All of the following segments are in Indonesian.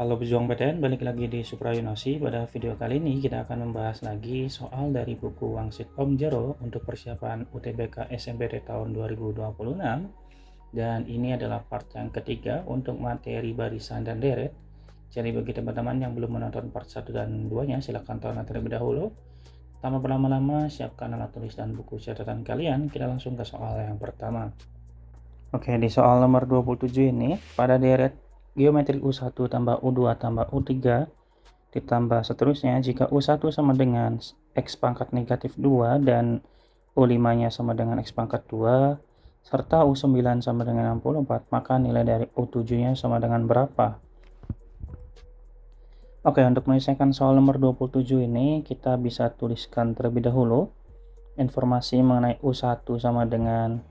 Halo pejuang PTN, balik lagi di Suprayunasi. Pada video kali ini kita akan membahas lagi soal dari buku Wangsit Om Jero untuk persiapan UTBK SNMPTN tahun 2026. Dan ini adalah part yang ketiga untuk materi barisan dan deret. Jadi bagi teman-teman yang belum menonton part 1 dan 2-nya, silahkan tonton terlebih dahulu. Tanpa berlama-lama, siapkan alat tulis dan buku catatan kalian. Kita langsung ke soal yang pertama. Oke, di soal nomor 27 ini, pada deret geometri U1 tambah U2 tambah U3 ditambah seterusnya jika U1 sama dengan X pangkat negatif 2 dan U5-nya sama dengan X pangkat 2 serta U9 sama dengan 64, maka nilai dari U7-nya sama dengan berapa? Oke, untuk menyelesaikan soal nomor 27 ini, kita bisa tuliskan terlebih dahulu informasi mengenai U1 sama dengan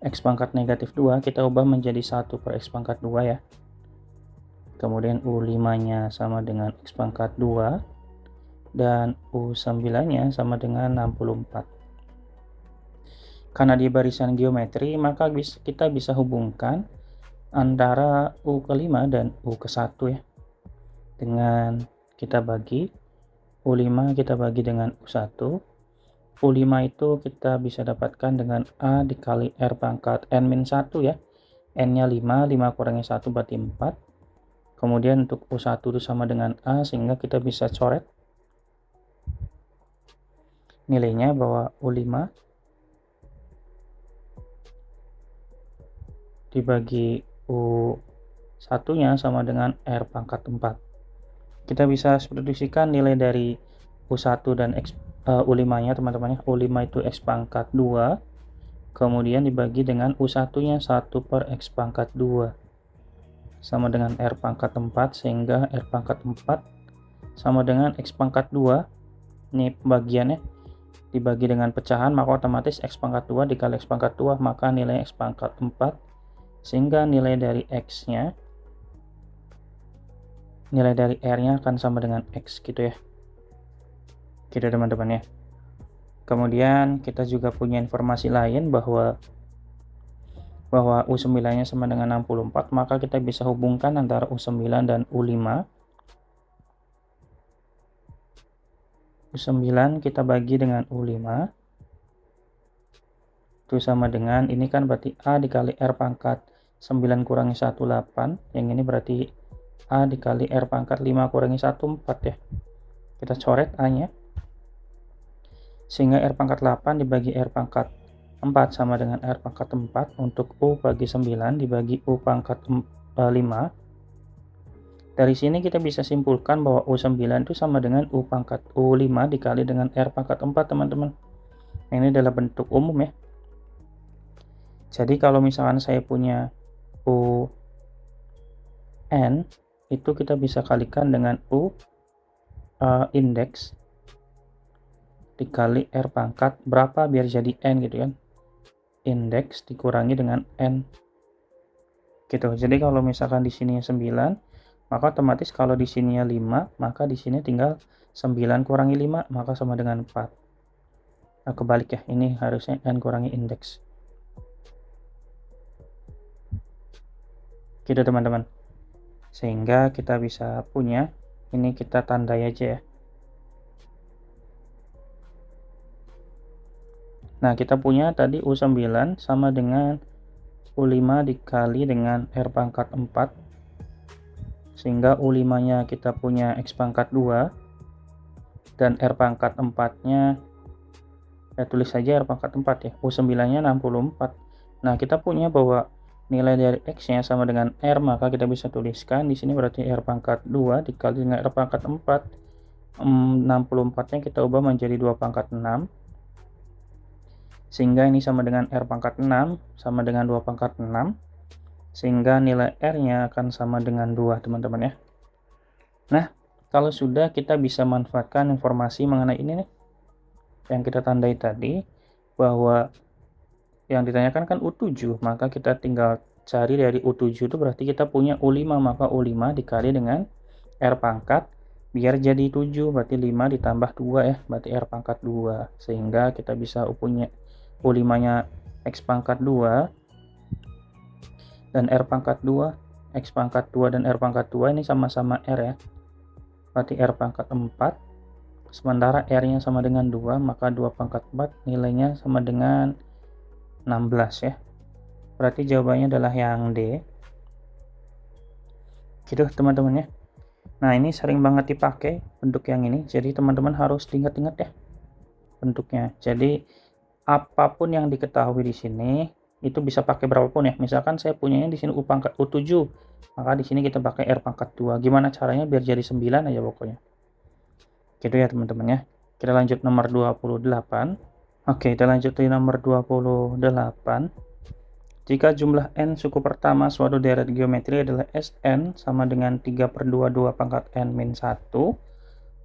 X pangkat negatif 2, kita ubah menjadi 1 per X pangkat 2 ya. Kemudian U5-nya sama dengan X pangkat 2 dan U9-nya sama dengan 64. Karena di barisan geometri, maka kita bisa hubungkan antara U ke-5 dan U ke-1 ya. Dengan kita bagi U5 kita bagi dengan U1. U5 itu kita bisa dapatkan dengan A dikali R pangkat N-1 ya. N-nya 5, 5 kurangi 1 berarti 4. Kemudian untuk U1 itu sama dengan A, sehingga kita bisa coret nilainya bahwa U5 dibagi U1-nya sama dengan R pangkat 4. Kita bisa substitusikan nilai dari U1 dan U5-nya teman-teman ya. U5 itu X pangkat 2, kemudian dibagi dengan U1-nya 1 per X pangkat 2 sama dengan R pangkat 4, sehingga R pangkat 4 sama dengan X pangkat 2. Ini pembagiannya dibagi dengan pecahan, maka otomatis X pangkat 2 dikali X pangkat 2, maka nilai X pangkat 4, sehingga nilai dari X-nya, nilai dari R-nya akan sama dengan X gitu ya. Gitu teman-teman ya. Kemudian kita juga punya informasi lain bahwa U9-nya sama dengan 64, maka kita bisa hubungkan antara U9 dan U5. U9 kita bagi dengan U5. Itu sama dengan, ini kan berarti A dikali R pangkat 9 kurangi 1, 8. Yang ini berarti A dikali R pangkat 5 kurangi 1, 4 ya. Kita coret A-nya. Sehingga R pangkat 8 dibagi R pangkat 4 sama dengan R pangkat 4 untuk U bagi 9 dibagi U pangkat 5. Dari sini kita bisa simpulkan bahwa U9 itu sama dengan U pangkat U5 dikali dengan R pangkat 4 teman-teman. Ini adalah bentuk umum ya. Jadi kalau misalkan saya punya UN, itu kita bisa kalikan dengan U indeks dikali R pangkat berapa biar jadi N gitu kan. Indeks dikurangi dengan N gitu. Jadi kalau misalkan di sini 9, maka otomatis kalau di sini 5, maka di sini tinggal 9 kurangi 5, maka sama dengan 4. Nah, kebalik ya, ini harusnya N kurangi indeks. Gitu teman-teman. Sehingga kita bisa punya, ini kita tandai aja ya. Nah, kita punya tadi U9 sama dengan U5 dikali dengan R pangkat 4. Sehingga U5-nya kita punya X pangkat 2. Dan R pangkat 4-nya, ya tulis saja R pangkat 4 ya. U9-nya 64. Nah, kita punya bahwa nilai dari X-nya sama dengan R, maka kita bisa tuliskan di sini berarti R pangkat 2 dikali dengan R pangkat 4. 64-nya kita ubah menjadi 2 pangkat 6. Sehingga ini sama dengan R pangkat 6 sama dengan 2 pangkat 6. Sehingga nilai R-nya akan sama dengan 2 teman-teman ya. Nah, kalau sudah, kita bisa manfaatkan informasi mengenai ini nih. Yang kita tandai tadi, bahwa yang ditanyakan kan U7, maka kita tinggal cari dari U7 itu berarti kita punya U5, maka U5 dikali dengan R pangkat biar jadi 7, berarti 5 ditambah 2 ya, berarti R pangkat 2. Sehingga kita bisa punya U5-nya X pangkat 2 dan R pangkat 2 X pangkat 2 dan R pangkat 2 ini sama-sama R ya. Berarti R pangkat 4. Sementara R-nya sama dengan 2, maka 2 pangkat 4 nilainya sama dengan 16 ya. Berarti jawabannya adalah yang D. Gitu teman-teman ya. Nah, ini sering banget dipakai bentuk yang ini. Jadi teman-teman harus diingat-ingat ya bentuknya. Jadi apapun yang diketahui di sini itu bisa pakai berapapun ya. Misalkan saya punyanya di sini U pangkat U7, maka di sini kita pakai R pangkat 2. Gimana caranya biar jadi 9 aja pokoknya. Gitu ya teman-teman ya. Kita lanjut nomor 28. Oke, kita lanjut di nomor 28. Jika jumlah n suku pertama suatu deret geometri adalah Sn sama dengan 3/2 2 pangkat n min 1,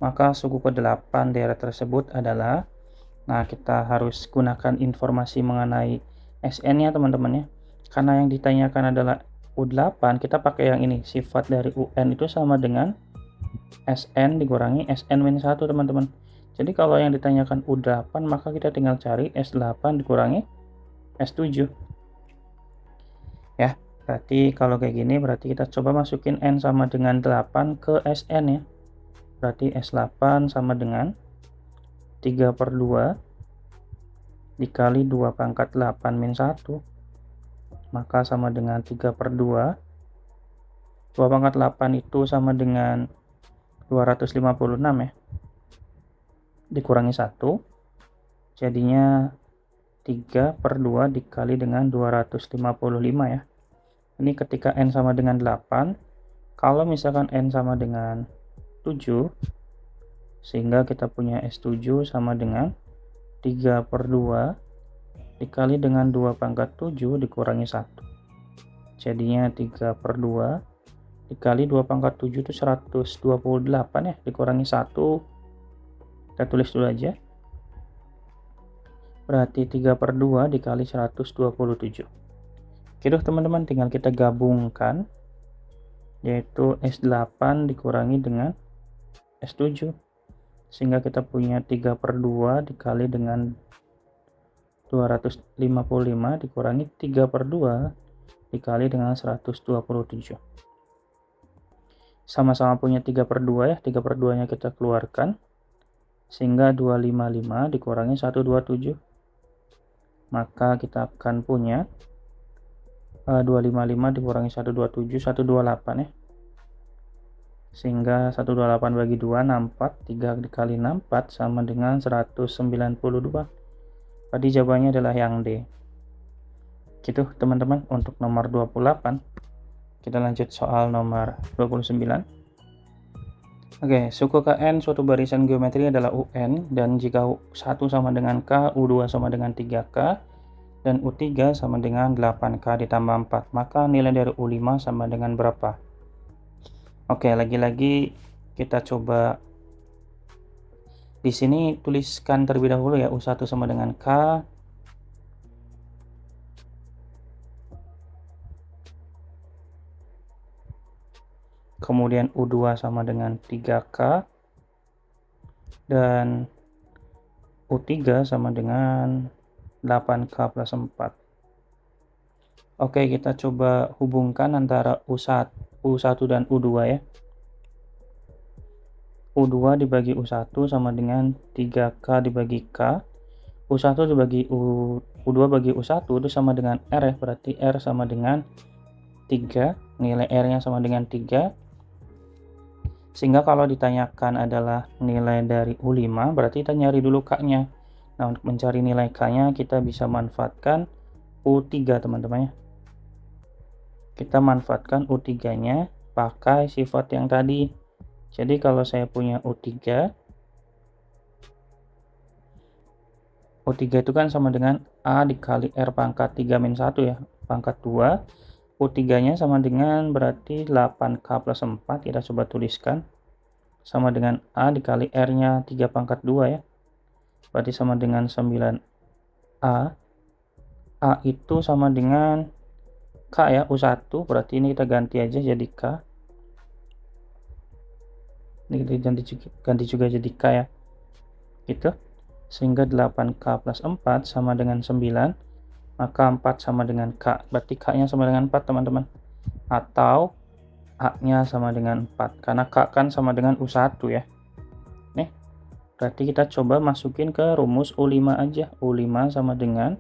maka suku ke-8 deret tersebut adalah, nah kita harus gunakan informasi mengenai Sn nya teman-teman ya. Karena yang ditanyakan adalah U8, kita pakai yang ini, sifat dari UN itu sama dengan Sn dikurangi Sn min 1 teman-teman. Jadi kalau yang ditanyakan U8, maka kita tinggal cari S8 dikurangi S7 ya. Berarti kalau kayak gini berarti kita coba masukin N sama dengan 8 ke Sn ya. Berarti S8 sama dengan 3/2 dikali 2 pangkat 8 min 1, maka sama dengan 3/2. 2 pangkat 8 itu sama dengan 256 ya, dikurangi 1, jadinya 3/2 dikali dengan 255 ya. Ini ketika N sama dengan 8. Kalau misalkan N sama dengan 7, sehingga kita punya S7 sama dengan 3/2 dikali dengan 2 pangkat 7 dikurangi 1, jadinya 3/2 dikali 2 pangkat 7 itu 128 ya, dikurangi 1, kita tulis dulu aja, berarti 3/2 dikali 127. Gitu teman-teman, tinggal kita gabungkan, yaitu S8 dikurangi dengan S7, sehingga kita punya 3/2 dikali dengan 255 dikurangi 3/2 dikali dengan 127. Sama-sama punya 3/2 ya, 3/2 nya kita keluarkan, sehingga 255 dikurangi 127, maka kita akan punya 255 dikurangi 127, 128 ya, sehingga 128 bagi 2 64, 3 dikali 64 sama dengan 192. Tadi jawabannya adalah yang D. Gitu teman-teman untuk nomor 28. Kita lanjut soal nomor 29. Oke, suku Kn suatu barisan geometri adalah UN, dan jika U1 sama dengan K, U2 sama dengan 3K, dan U3 sama dengan 8K ditambah 4, maka nilai dari U5 sama dengan berapa? Oke, lagi-lagi kita coba di sini tuliskan terlebih dahulu ya, U1 sama dengan K, kemudian U2 sama dengan 3K, dan U3 sama dengan 8K plus 4. Oke, kita coba hubungkan antara U1 dan U2 ya. U2 dibagi U1 sama dengan 3K dibagi K. U1 dibagi U2 bagi U1 itu sama dengan R ya, berarti R sama dengan 3, nilai R-nya sama dengan 3. Sehingga kalau ditanyakan adalah nilai dari U5, berarti kita nyari dulu K-nya. Nah, untuk mencari nilai K-nya kita bisa manfaatkan U3 teman-teman ya. Kita manfaatkan U3-nya pakai sifat yang tadi. Jadi kalau saya punya U3 itu kan sama dengan A dikali R pangkat 3 min 1 ya, pangkat 2. U3-nya sama dengan berarti 8K plus 4, kita coba tuliskan, sama dengan A dikali R-nya 3 pangkat 2 ya, berarti sama dengan 9A. A itu sama dengan K ya, U1, berarti ini kita ganti aja jadi K. Ini kita ganti juga jadi K ya, gitu. Sehingga 8K plus 4 sama dengan 9, maka 4 sama dengan K, berarti K nya sama dengan 4 teman-teman. atau A-nya sama dengan 4, karena K kan sama dengan U1 ya. Nih, berarti kita coba masukin ke rumus U5 aja. U5 sama dengan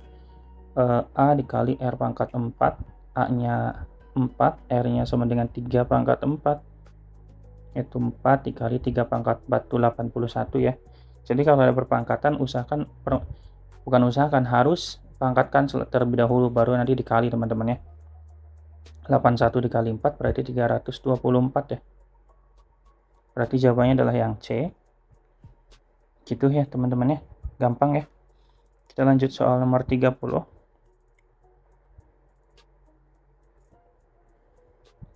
A dikali R pangkat 4, A-nya 4, R-nya sama dengan 3 pangkat 4, yaitu 4 dikali 3 pangkat 4 itu 81 ya. Jadi kalau ada perpangkatan, harus pangkatkan terlebih dahulu, baru nanti dikali teman-teman ya. 81 dikali 4 berarti 324 ya. Berarti jawabannya adalah yang C. Gitu ya teman-teman ya. Gampang ya. Kita lanjut soal nomor 30.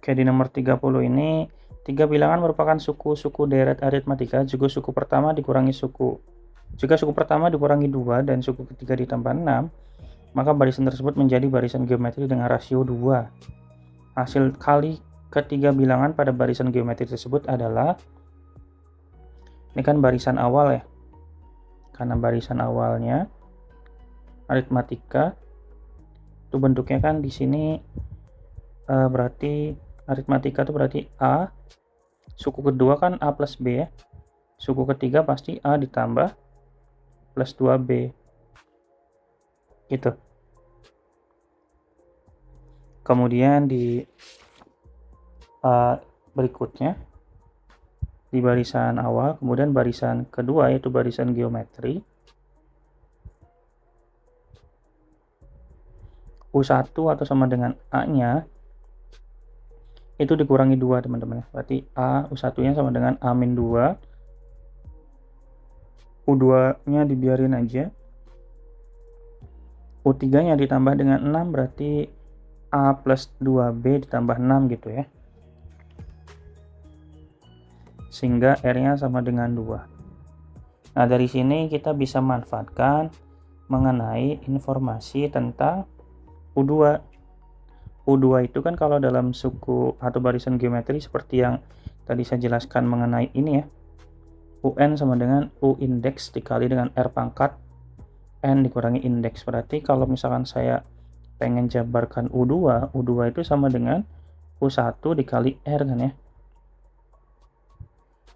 Oke, di nomor 30 ini 3 bilangan merupakan suku deret aritmatika jika suku pertama dikurangi 2 dan suku ketiga ditambah 6, maka barisan tersebut menjadi barisan geometri dengan rasio 2. Hasil kali ketiga bilangan pada barisan geometri tersebut adalah, ini kan barisan awal ya, karena barisan awalnya aritmatika itu bentuknya kan di sini berarti aritmatika itu berarti A, suku kedua kan A plus B ya, suku ketiga pasti A ditambah plus 2B gitu. Kemudian di berikutnya di barisan awal, kemudian barisan kedua yaitu barisan geometri, U1 atau sama dengan A-nya itu dikurangi 2 teman-teman. Berarti A U1-nya sama dengan A-2, U2-nya dibiarin aja, U3-nya ditambah dengan 6, berarti A plus 2B ditambah 6 gitu ya. Sehingga R-nya sama dengan 2. Nah, dari sini kita bisa manfaatkan mengenai informasi tentang U2. U2 itu kan kalau dalam suku atau barisan geometri seperti yang tadi saya jelaskan mengenai ini ya. UN sama dengan U indeks dikali dengan R pangkat N dikurangi indeks. Berarti kalau misalkan saya pengen jabarkan U2 itu sama dengan U1 dikali R kan ya.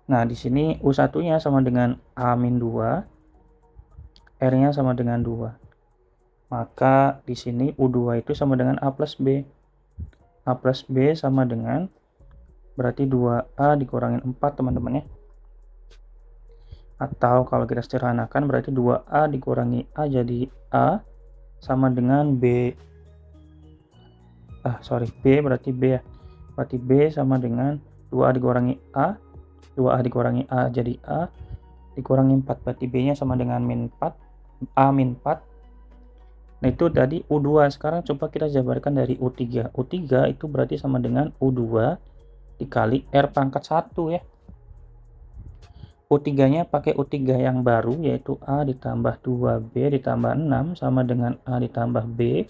Nah, di sini U1-nya sama dengan A-2, R-nya sama dengan 2. Maka di sini U2 itu sama dengan A plus B. A plus B sama dengan berarti 2A dikurangin 4 teman-teman ya. Atau kalau kita sederhanakan berarti 2A dikurangi A jadi A sama dengan B. B berarti B ya. Berarti B sama dengan 2A dikurangi A. 2A dikurangi A jadi A. Dikurangi 4. Berarti B-nya sama dengan min 4. A min 4. Nah itu tadi U2. Sekarang coba kita jabarkan dari U3. U3 itu berarti sama dengan U2 dikali R pangkat 1 ya. U3-nya pakai U3 yang baru yaitu A ditambah 2B ditambah 6 sama dengan A ditambah B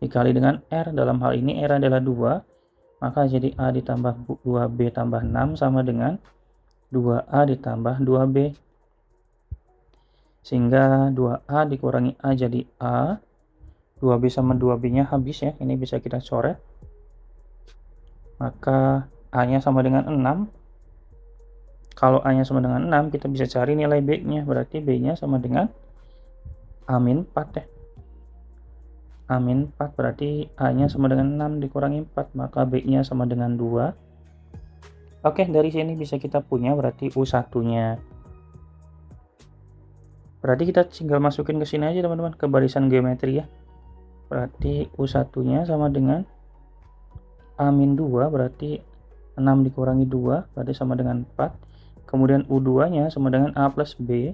dikali dengan R. Dalam hal ini R adalah 2, maka jadi A ditambah 2B tambah 6 sama dengan 2A ditambah 2B. Sehingga 2A dikurangi A jadi A, 2B sama 2B-nya habis ya, ini bisa kita coret. Maka A-nya sama dengan 6. Kalau A-nya sama dengan 6, kita bisa cari nilai B-nya, berarti B-nya sama dengan A-4 ya. A-4 berarti A-nya sama dengan 6 dikurangi 4, maka B-nya sama dengan 2. Oke, dari sini bisa kita punya berarti U1-nya. Berarti kita tinggal masukin ke sini aja teman-teman, ke barisan geometri ya. Berarti U1-nya sama dengan A-2 berarti 6 dikurangi 2 berarti sama dengan 4. Kemudian U2-nya sama dengan A plus B.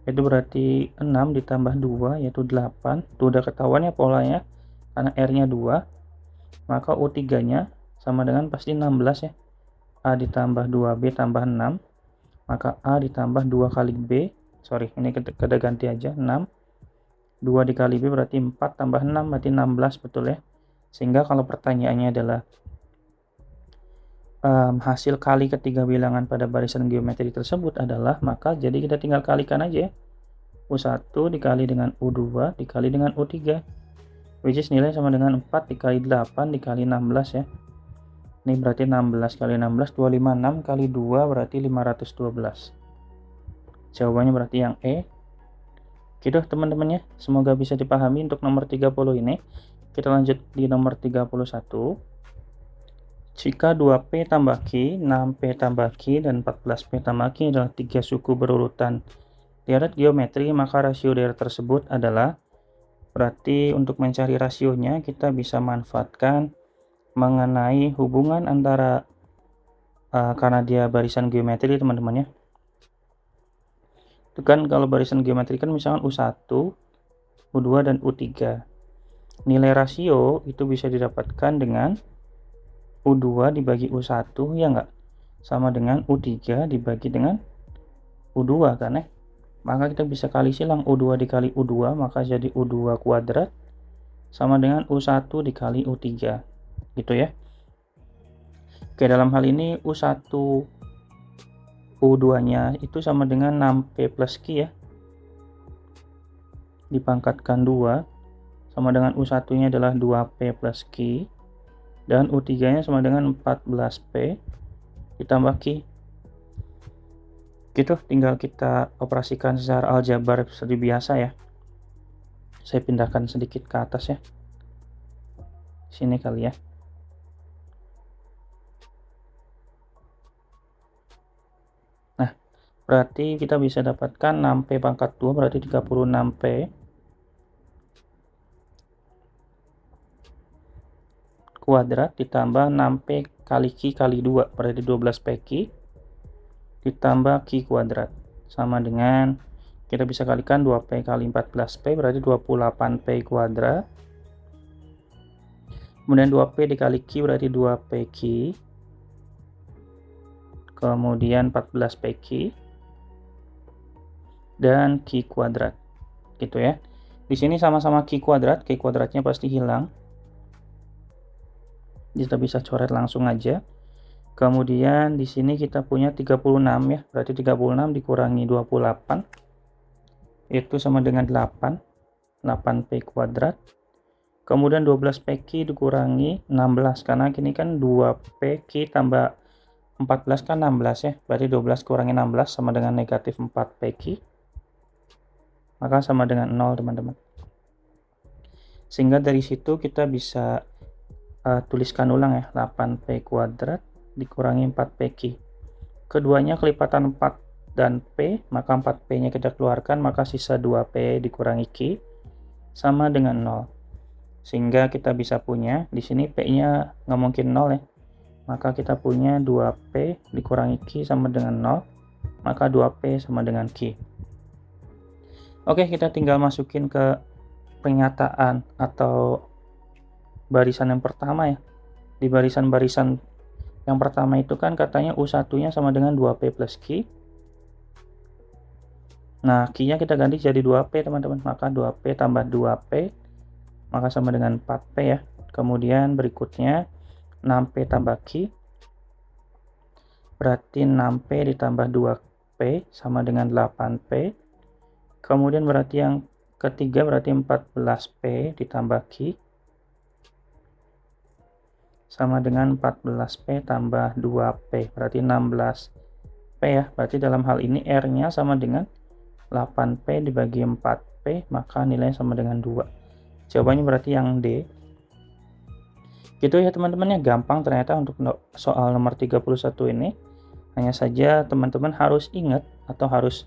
Itu berarti 6 ditambah 2 yaitu 8. Itu udah ketahuan ya polanya karena R-nya 2. Maka U3-nya sama dengan pasti 16 ya. A ditambah 2B tambah 6. Maka A ditambah 2 kali B. Ini kita ganti aja 6. 2 dikali B berarti 4 tambah 6 berarti 16 betul ya. Sehingga kalau pertanyaannya adalah hasil kali ketiga bilangan pada barisan geometri tersebut adalah, maka jadi kita tinggal kalikan aja ya. U1 dikali dengan U2 dikali dengan U3. which is nilai sama dengan 4 dikali 8 dikali 16 ya. Ini berarti 16 kali 16, 256 kali 2 berarti 512. Jawabannya berarti yang E. Gitu teman-teman ya, semoga bisa dipahami untuk nomor 30 ini. Kita lanjut di nomor 31. Jika 2P tambah Q, 6P tambah Q, dan 14P tambah Q adalah 3 suku berurutan deret geometri, maka rasio deret tersebut adalah, berarti untuk mencari rasionya kita bisa manfaatkan mengenai hubungan antara karena dia barisan geometri teman-teman ya. Itu kan kalau barisan geometri kan misalkan U1, U2 dan U3. Nilai rasio itu bisa didapatkan dengan U2 dibagi U1 ya enggak? Sama dengan U3 dibagi dengan U2 kan ya. Maka kita bisa kali silang U2 dikali U2 maka jadi U2 kuadrat sama dengan U1 dikali U3 gitu ya. Oke, dalam hal ini U1 U2 nya itu sama dengan 6P plus Q ya, dipangkatkan 2 sama dengan U1 nya adalah 2P plus Q, dan U3 nya sama dengan 14P ditambah Q. Gitu, tinggal kita operasikan secara aljabar seperti biasa ya. Saya pindahkan sedikit ke atas ya, sini kali ya. Nah, berarti kita bisa dapatkan 6P pangkat 2 berarti 36P kuadrat ditambah 6P kali Q kali 2 berarti 12PQ ditambah Q kuadrat sama dengan, kita bisa kalikan 2P kali 14P berarti 28P kuadrat, kemudian 2P dikali Q berarti 2PQ, kemudian 14PQ dan Q kuadrat gitu ya. Di sini sama-sama Q kuadrat, Q kuadratnya pasti hilang, kita bisa coret langsung aja. Kemudian di sini kita punya 36 ya, berarti 36 dikurangi 28 itu sama dengan 8, 8P kuadrat. Kemudian 12PQ dikurangi 16 karena ini kan 2PQ tambah 14 kan 16 ya, berarti 12 kurangi 16 sama dengan negatif 4PQ, maka sama dengan 0 teman-teman. Sehingga dari situ kita bisa tuliskan ulang ya, 8P kuadrat dikurangi 4PQ. Keduanya kelipatan 4 dan P, maka 4P nya kita keluarkan, maka sisa 2P dikurangi Q sama dengan 0. Sehingga kita bisa punya, di sini P nya nggak mungkin 0 ya, maka kita punya 2P dikurangi Q sama dengan 0, maka 2P sama dengan Q. Oke, kita tinggal masukin ke pernyataan atau barisan yang pertama ya. Di barisan-barisan yang pertama itu kan katanya U1 nya sama dengan 2P plus Q. Nah, Q nya kita ganti jadi 2P teman-teman, maka 2P tambah 2P maka sama dengan 4P ya. Kemudian berikutnya 6P tambah Q berarti 6P ditambah 2P sama dengan 8P. Kemudian berarti yang ketiga berarti 14P ditambah Q sama dengan 14P tambah 2P berarti 16P ya. Berarti dalam hal ini R nya sama dengan 8P dibagi 4P, maka nilainya sama dengan 2. Jawabannya berarti yang D. Gitu ya teman-teman ya, gampang ternyata untuk soal nomor 31 ini. Hanya saja teman-teman harus ingat atau harus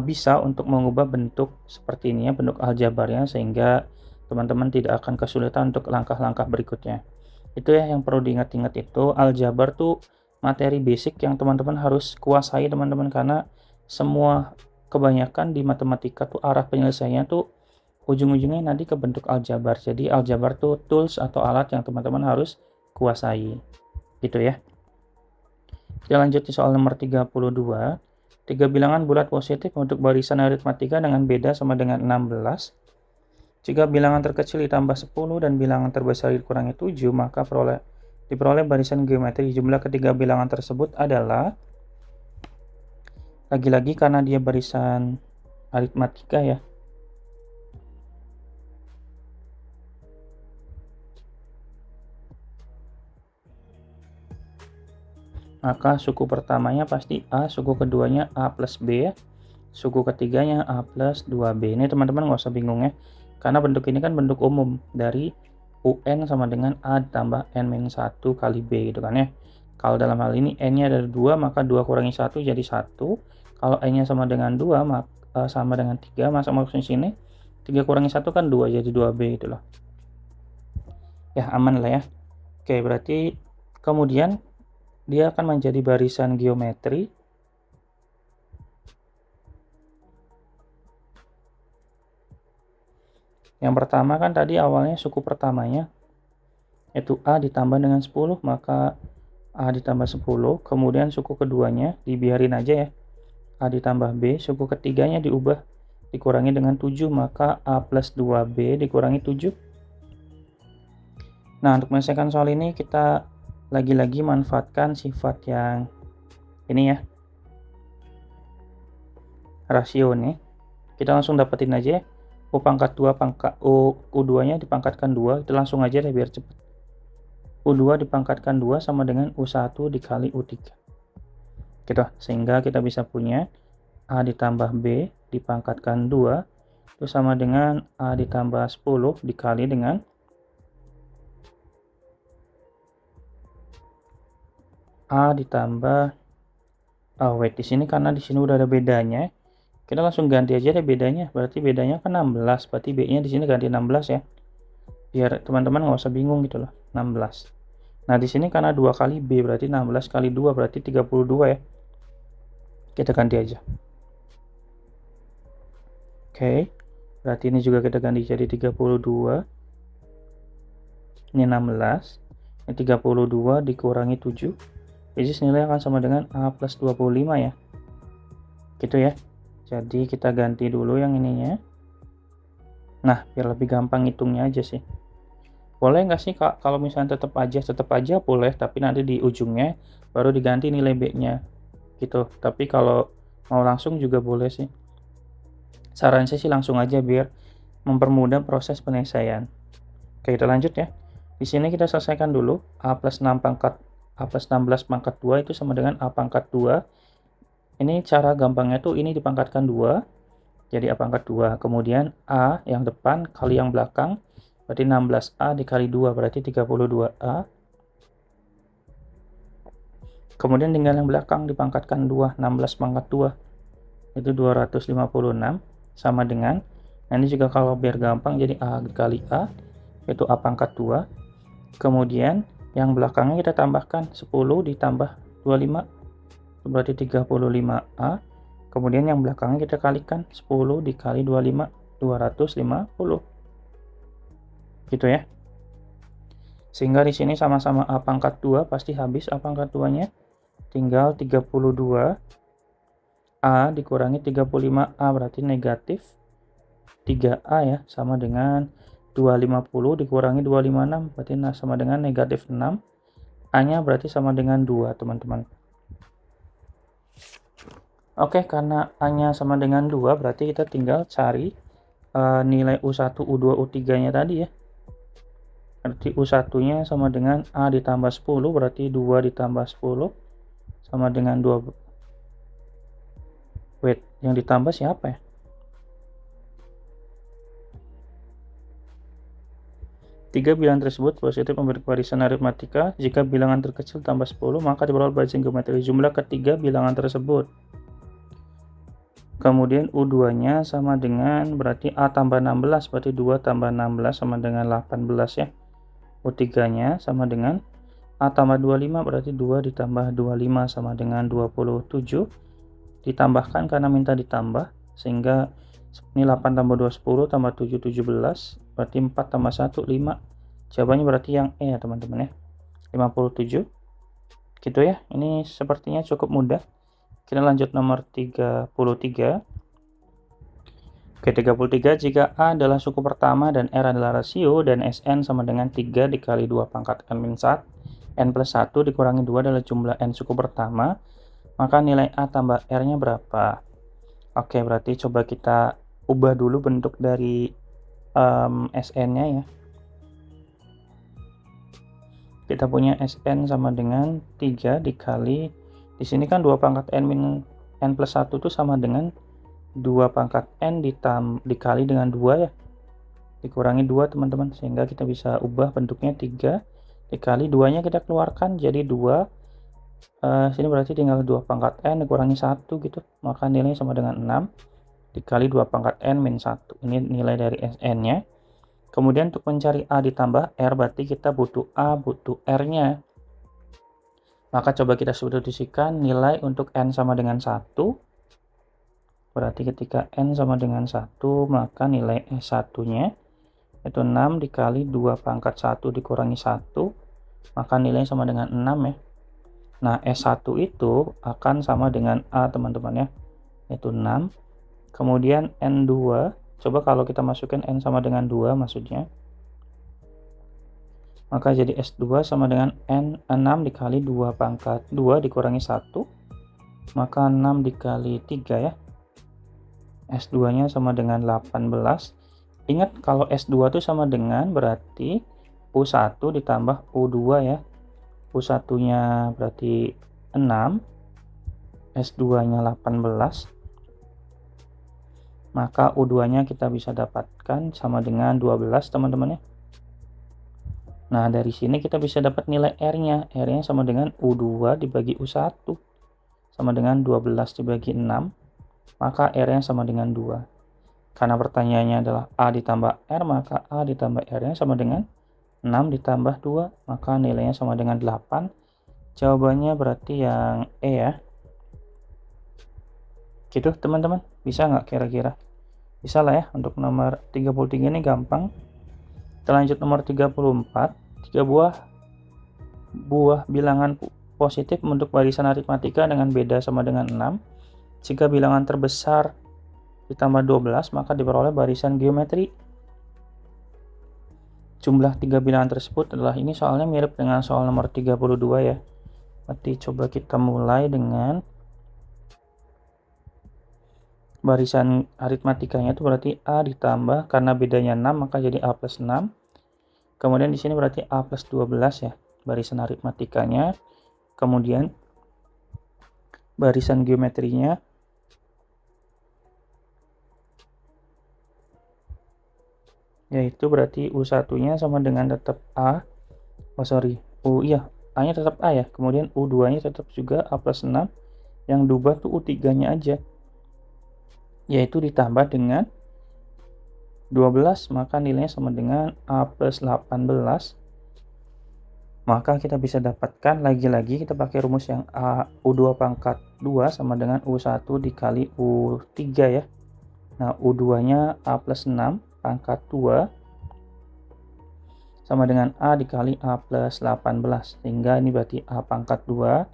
bisa untuk mengubah bentuk seperti ini ya, bentuk aljabarnya, sehingga teman-teman tidak akan kesulitan untuk langkah-langkah berikutnya. Itu ya yang perlu diingat-ingat, itu aljabar tuh materi basic yang teman-teman harus kuasai teman-teman, karena semua kebanyakan di matematika tuh arah penyelesaiannya tuh ujung-ujungnya nanti ke bentuk aljabar. Jadi aljabar tuh tools atau alat yang teman-teman harus kuasai gitu ya. Kita lanjut di soal nomor 32. 3 bilangan bulat positif untuk barisan aritmatika dengan beda sama dengan 16. Jika bilangan terkecil ditambah 10 dan bilangan terbesar dikurangi 7, maka diperoleh barisan geometri. Jumlah ketiga bilangan tersebut adalah, lagi-lagi karena dia barisan aritmatika ya, maka suku pertamanya pasti A, suku keduanya A plus B ya. Suku ketiganya A plus 2B. Ini teman-teman nggak usah bingung ya. Karena bentuk ini kan bentuk umum dari UN sama dengan A ditambah N-1 kali B gitu kan ya. Kalau dalam hal ini N-nya ada 2, maka 2 kurangi 1 jadi 1. Kalau N-nya sama dengan 2, maka sama dengan 3, maka maksudnya sini 3 kurangi 1 kan 2, jadi 2B gitu loh. Ya, aman lah ya. Oke, berarti kemudian dia akan menjadi barisan geometri. Yang pertama kan tadi awalnya suku pertamanya yaitu A ditambah dengan 10, maka A ditambah 10. Kemudian suku keduanya dibiarin aja ya, A ditambah B. Suku ketiganya diubah, dikurangi dengan 7, maka A plus 2B dikurangi 7. Nah, untuk menyelesaikan soal ini kita lagi-lagi manfaatkan sifat yang ini ya, rasio nih. Kita langsung dapetin aja ya. U pangkat 2 U2 nya dipangkatkan 2, itu langsung aja deh biar cepet. U2 dipangkatkan 2 sama dengan U1 dikali U3. Gitu, sehingga kita bisa punya A ditambah B dipangkatkan 2 itu sama dengan A ditambah 10 dikali dengan A ditambah wait, di sini karena di sini udah ada bedanya, kita langsung ganti aja deh bedanya. Berarti bedanya kan 16, berarti B-nya di sini ganti 16 ya. Biar teman-teman nggak usah bingung gitu loh, 16. Nah, di sini karena 2 kali B berarti 16 kali 2 berarti 32 ya. Kita ganti aja. Oke. Berarti ini juga kita ganti jadi 32. Ini 16. Ini 32 dikurangi 7. Jadi nilai akan sama dengan A plus 25 ya. Gitu ya. Jadi kita ganti dulu yang ininya. Nah, biar lebih gampang hitungnya aja sih. Boleh nggak sih Kak, kalau misalnya tetap aja boleh, tapi nanti di ujungnya baru diganti nilai B-nya. Gitu. Tapi kalau mau langsung juga boleh sih. Saran saya sih langsung aja biar mempermudah proses penyelesaian. Oke, kita lanjut ya. Di sini kita selesaikan dulu A plus 16 pangkat 2 itu sama dengan A pangkat 2. Ini cara gampangnya tuh ini dipangkatkan 2, jadi A pangkat 2. Kemudian A yang depan kali yang belakang, berarti 16A dikali 2, berarti 32A. Kemudian tinggal yang belakang dipangkatkan 2, 16 pangkat 2, itu 256, sama dengan, nah ini juga kalau biar gampang, jadi A dikali A, itu A pangkat 2. Kemudian yang belakangnya kita tambahkan 10 ditambah 25, berarti 35A. Kemudian yang belakangnya kita kalikan 10 dikali 25, 250. Gitu ya. Sehingga di sini sama-sama A pangkat 2 pasti habis A pangkat 2-nya. Tinggal 32 A dikurangi 35A berarti negatif 3A ya, sama dengan 250 dikurangi 256 berarti sama dengan negatif 6. A-nya berarti sama dengan 2 teman-teman. Oke, karena A-nya sama dengan 2 berarti kita tinggal cari nilai U1, U2, U3-nya tadi ya. Berarti U1-nya sama dengan A ditambah 10, berarti 2 ditambah 10 sama dengan 2. Wait, yang ditambah siapa ya? Tiga bilangan tersebut positif memiliki barisan aritmatika. Jika bilangan terkecil tambah 10, maka diperoleh barisan geometri. Jumlah ketiga bilangan tersebut. Kemudian U2-nya sama dengan, berarti A tambah 16, berarti 2 tambah 16 sama dengan 18 ya. U3-nya sama dengan A tambah 25, berarti 2 ditambah 25 sama dengan 27. Ditambahkan karena minta ditambah, sehingga ini 8 tambah 2, 10, tambah 7, 17. Berarti 4 tambah 1, 5. Jawabannya berarti yang E ya teman-teman ya. 57. Gitu ya. Ini sepertinya cukup mudah. Kita lanjut nomor 33. Oke, 33. Jika A adalah suku pertama dan R adalah rasio dan Sn sama dengan 3 dikali 2 pangkat N plus 1 dikurangi 2 adalah jumlah N suku pertama, maka nilai A tambah R-nya berapa? Oke, berarti coba kita ubah dulu bentuk dari Sn-nya ya. kita punya Sn sama dengan 3 dikali, di sini kan 2 pangkat n min n plus 1 itu sama dengan 2 pangkat n dikali dengan 2 ya, dikurangi 2 teman-teman, sehingga kita bisa ubah bentuknya 3 dikali 2 nya kita keluarkan jadi 2. Sini berarti tinggal 2 pangkat n dikurangi 1 gitu, maka nilainya sama dengan 6 dikali 2 pangkat n min 1. Ini nilai dari Sn nya. Kemudian untuk mencari A ditambah R, berarti kita butuh A, butuh R-nya. Maka coba kita substitusikan nilai untuk N sama dengan 1. Berarti ketika N sama dengan 1, maka nilai S1-nya itu 6 dikali 2 pangkat 1 dikurangi 1. Maka nilainya sama dengan 6 ya. Nah, S1 itu akan sama dengan A teman-teman ya, yaitu 6. Kemudian N2, coba kalau kita masukin N sama dengan 2 maksudnya, maka jadi S2 sama dengan N 6 dikali 2 pangkat 2 dikurangi 1, maka 6 dikali 3 ya. S2 nya sama dengan 18. Ingat kalau S2 itu sama dengan berarti U1 ditambah U2 ya. U1 nya berarti 6, S2 nya 18, maka U2-nya kita bisa dapatkan sama dengan 12 teman-teman ya. Nah, dari sini kita bisa dapat nilai R-nya. R-nya sama dengan U2 dibagi U1 sama dengan 12 dibagi 6, maka R-nya sama dengan 2. Karena pertanyaannya adalah A ditambah R, maka A ditambah R-nya sama dengan 6 ditambah 2, maka nilainya sama dengan 8. Jawabannya berarti yang E ya. Gitu teman-teman, bisa nggak kira-kira? Bisa lah ya. Untuk nomor 33 ini gampang. Kita lanjut nomor 34. 3 buah bilangan positif untuk barisan aritmatika dengan beda sama dengan 6. Jika bilangan terbesar ditambah 12, maka diperoleh barisan geometri. Jumlah 3 bilangan tersebut adalah, ini soalnya mirip dengan soal nomor 32 ya. Berarti coba kita mulai dengan barisan aritmatikanya itu berarti A ditambah, karena bedanya 6 maka jadi A plus 6. Kemudian di sini berarti A plus 12 ya, barisan aritmatikanya. Kemudian barisan geometrinya yaitu berarti U1-nya sama dengan tetap A. A-nya tetap A ya. Kemudian U2-nya tetap juga A plus 6. Yang diubah tuh U3-nya aja, yaitu ditambah dengan 12, maka nilainya sama dengan A plus 18. Maka kita bisa dapatkan, lagi-lagi kita pakai rumus yang U2 pangkat 2 sama dengan U1 dikali U3 ya. Nah, U2-nya A plus 6 pangkat 2 sama dengan A dikali A plus 18. Sehingga ini berarti A pangkat 2.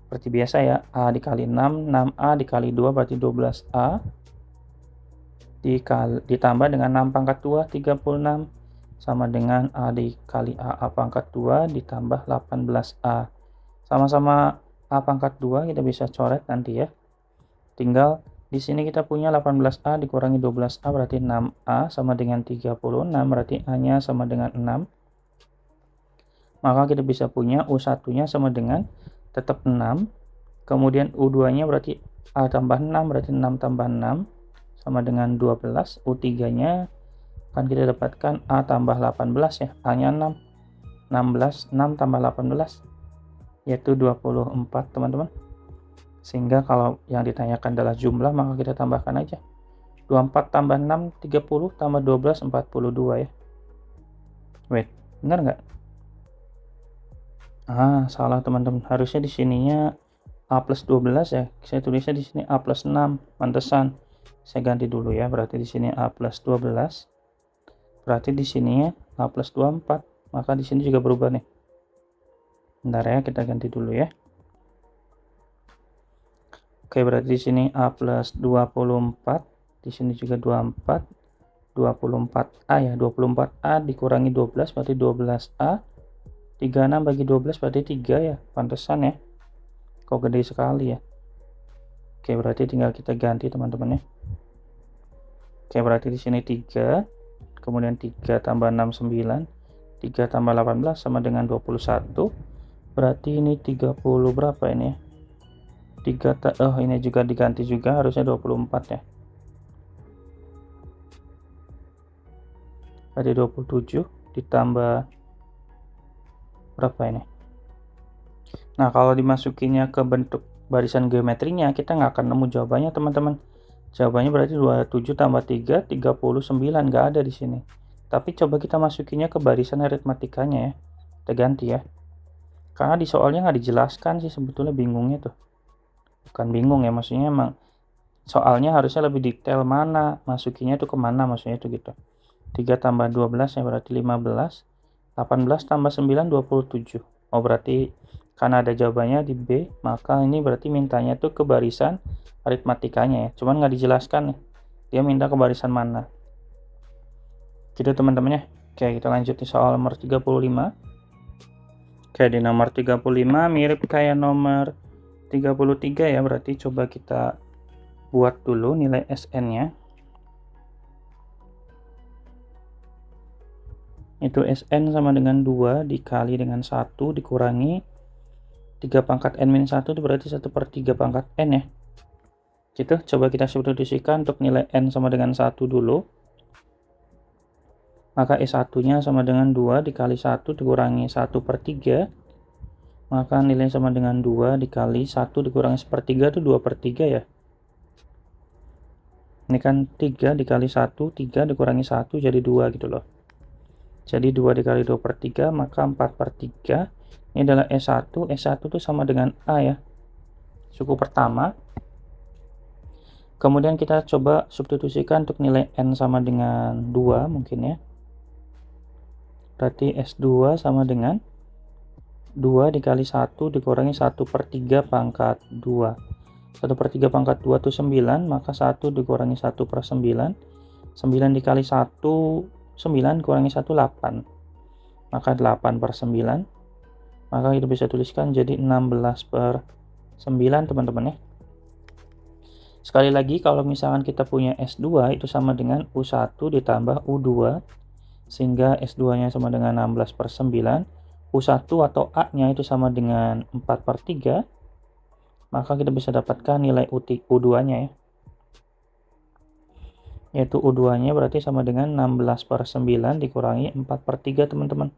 Seperti biasa ya, A dikali 6, 6A dikali 2 berarti 12A. Ditambah dengan 6 pangkat 2, 36. Sama dengan A dikali A pangkat 2 ditambah 18A. Sama-sama A pangkat 2 kita bisa coret nanti ya. Tinggal di sini kita punya 18A dikurangi 12A berarti 6A sama dengan 36, berarti A-nya sama dengan 6. Maka kita bisa punya U1-nya sama dengan tetap 6. Kemudian U2-nya berarti A tambah 6, berarti 6 tambah 6 sama dengan 12. U3-nya kan kita dapatkan A tambah 18 ya. A-nya 6. 16, 6 tambah 18 yaitu 24 teman-teman. Sehingga kalau yang ditanyakan adalah jumlah, maka kita tambahkan aja. 24 tambah 6, 30 tambah 12, 42 ya. Wait, benar nggak? Salah teman-teman. Harusnya di sininya A plus 12 ya. Saya tulisnya di sini A plus 6. Pantesan. Saya ganti dulu ya. Berarti di sini A plus 12. Berarti di sini A plus 24. Maka di sini juga berubah nih. Bentar ya, kita ganti dulu ya. Oke, berarti di sini A plus 24, di sini juga 24, 24A ya, 24A dikurangi 12 berarti 12A, 36 bagi 12 berarti 3 ya, pantesan ya, kok gede sekali ya. Oke, berarti tinggal kita ganti teman-teman ya. Oke, berarti di sini 3, kemudian 3 tambah 6, 9, 3 tambah 18 sama dengan 21. Berarti ini 30 berapa ini ya? Ini juga diganti juga, harusnya 24 ya. Berarti 27 ditambah berapa ini? Nah, kalau dimasukinnya ke bentuk barisan geometrinya, kita nggak akan nemu jawabannya, teman-teman. Jawabannya berarti 27 tambah 3, 39. Nggak ada di sini. Tapi coba kita masukinnya ke barisan aritmatikanya ya. Kita ganti ya. Karena di soalnya nggak dijelaskan sih, sebetulnya bingungnya tuh. Bukan bingung ya, maksudnya emang soalnya harusnya lebih detail mana masukinnya tuh kemana, maksudnya tuh gitu. 3 tambah 12 ya berarti 15. 18 tambah 9, 27. Oh, berarti karena ada jawabannya di B, maka ini berarti mintanya tuh ke barisan aritmatikanya ya. Cuman nggak dijelaskan nih, dia minta ke barisan mana. Gitu teman-teman ya. Oke, kita lanjut di soal nomor 35. Oke, di nomor 35 mirip kayak nomor 33 ya, berarti coba kita buat dulu nilai SN-nya. Itu SN sama dengan 2 dikali dengan 1 dikurangi 3 pangkat N-1 itu berarti 1/3 pangkat N ya. Gitu, coba kita substitusikan untuk nilai N sama dengan 1 dulu. Maka S1-nya sama dengan 2 dikali 1 dikurangi 1/3. Maka nilai sama dengan 2 dikali 1 dikurangi 1/3 itu 2/3 ya. Ini kan 3 dikali 1, 3 dikurangi 1 jadi 2 gitu loh. Jadi 2 dikali 2/3 maka 4/3. Ini adalah S1. S1 itu sama dengan A ya. Suku pertama. Kemudian kita coba substitusikan untuk nilai N sama dengan 2 mungkin ya. Berarti S2 sama dengan 2 dikali 1 dikurangi 1/3 pangkat 2. 1/3 pangkat 2 itu 9, maka 1 dikurangi 1/9. 9 dikali 1, 9 dikurangi 1, 8. Maka 8/9. Maka kita bisa tuliskan jadi 16/9 teman-teman ya. Sekali lagi, kalau misalkan kita punya S2 itu sama dengan U1 ditambah U2, sehingga S2-nya sama dengan 16/9. U1 atau A-nya itu sama dengan 4/3, maka kita bisa dapatkan nilai U2-nya ya. Yaitu U2-nya berarti sama dengan 16/9 dikurangi 4/3 teman-teman.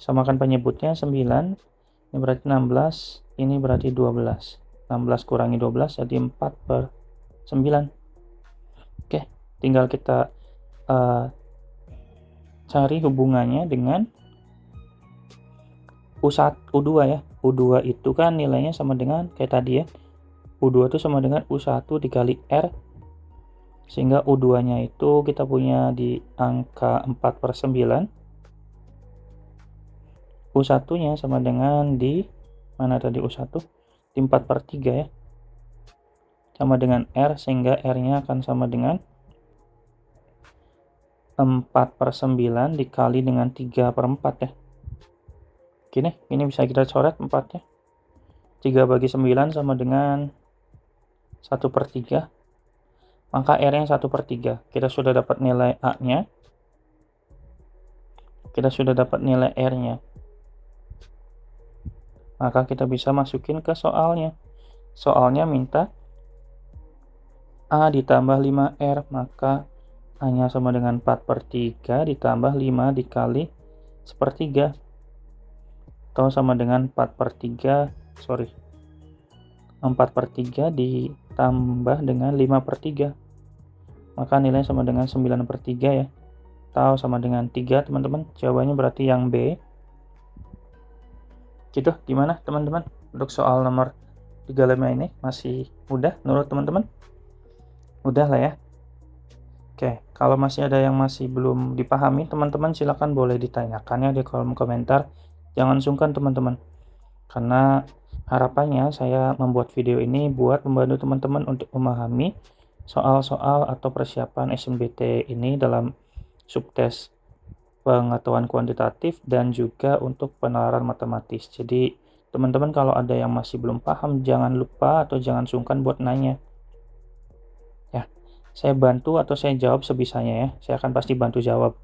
Samakan penyebutnya 9, ini berarti 16, ini berarti 12. 16 kurangi 12 jadi 4/9. Oke, tinggal kita cari hubungannya dengan U2 ya. U2 itu kan nilainya sama dengan kayak tadi ya. U2 itu sama dengan U1 dikali R. Sehingga U2-nya itu kita punya di angka 4/9. U1-nya sama dengan di mana tadi U1? Di 4/3 ya. Sama dengan R, sehingga R-nya akan sama dengan 4/9 dikali dengan 3/4 ya. Gini, ini bisa kita coret 4 ya. 3 bagi 9 sama dengan 1/3. Maka R-nya 1/3. Kita sudah dapat nilai A-nya. Kita sudah dapat nilai R-nya. Maka kita bisa masukin ke soalnya. Soalnya minta A ditambah 5R, maka A-nya sama dengan 4/3 ditambah 5 dikali 1/3. Atau sama dengan 4/3 ditambah dengan 5/3. Maka nilainya sama dengan 9/3 ya. Atau sama dengan 3 teman-teman. Jawabannya berarti yang B. Gitu, gimana teman-teman? Untuk soal nomor 35 ini masih mudah menurut teman-teman? Mudah lah ya. Oke, kalau masih ada yang masih belum dipahami, teman-teman silakan boleh ditanyakan ya di kolom komentar. Jangan sungkan teman-teman, karena harapannya saya membuat video ini buat membantu teman-teman untuk memahami soal-soal atau persiapan SNBT ini dalam subtes pengetahuan kuantitatif dan juga untuk penalaran matematis. Jadi teman-teman kalau ada yang masih belum paham, jangan lupa atau jangan sungkan buat nanya. Ya, saya bantu atau saya jawab sebisanya ya. Saya akan pasti bantu jawab.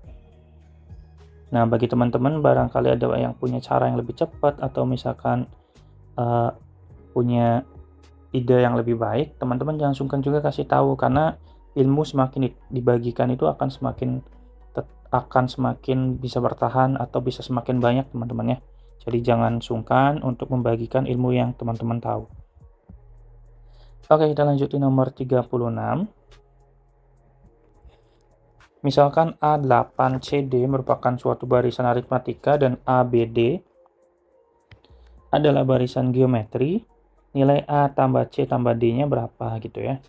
Nah, bagi teman-teman barangkali ada yang punya cara yang lebih cepat atau misalkan uh, punya ide yang lebih baik, teman-teman jangan sungkan juga kasih tahu, karena ilmu semakin dibagikan itu akan semakin bisa bertahan atau bisa semakin banyak teman-teman ya. Jadi jangan sungkan untuk membagikan ilmu yang teman-teman tahu. Oke, kita lanjut di nomor 36. Misalkan A8CD merupakan suatu barisan aritmatika dan ABD adalah barisan geometri, nilai A tambah C tambah D-nya berapa gitu ya.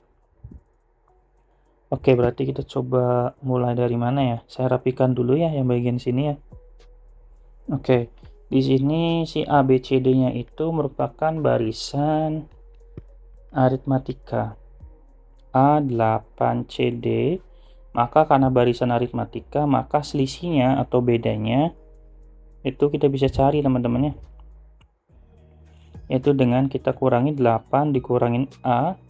Oke, berarti kita coba mulai dari mana ya? Saya rapikan dulu ya yang bagian sini ya. Oke, di sini si ABCD-nya itu merupakan barisan aritmatika. A8CD, maka karena barisan aritmatika, maka selisihnya atau bedanya itu kita bisa cari teman-teman ya. Yaitu dengan kita kurangi 8 dikurangin A,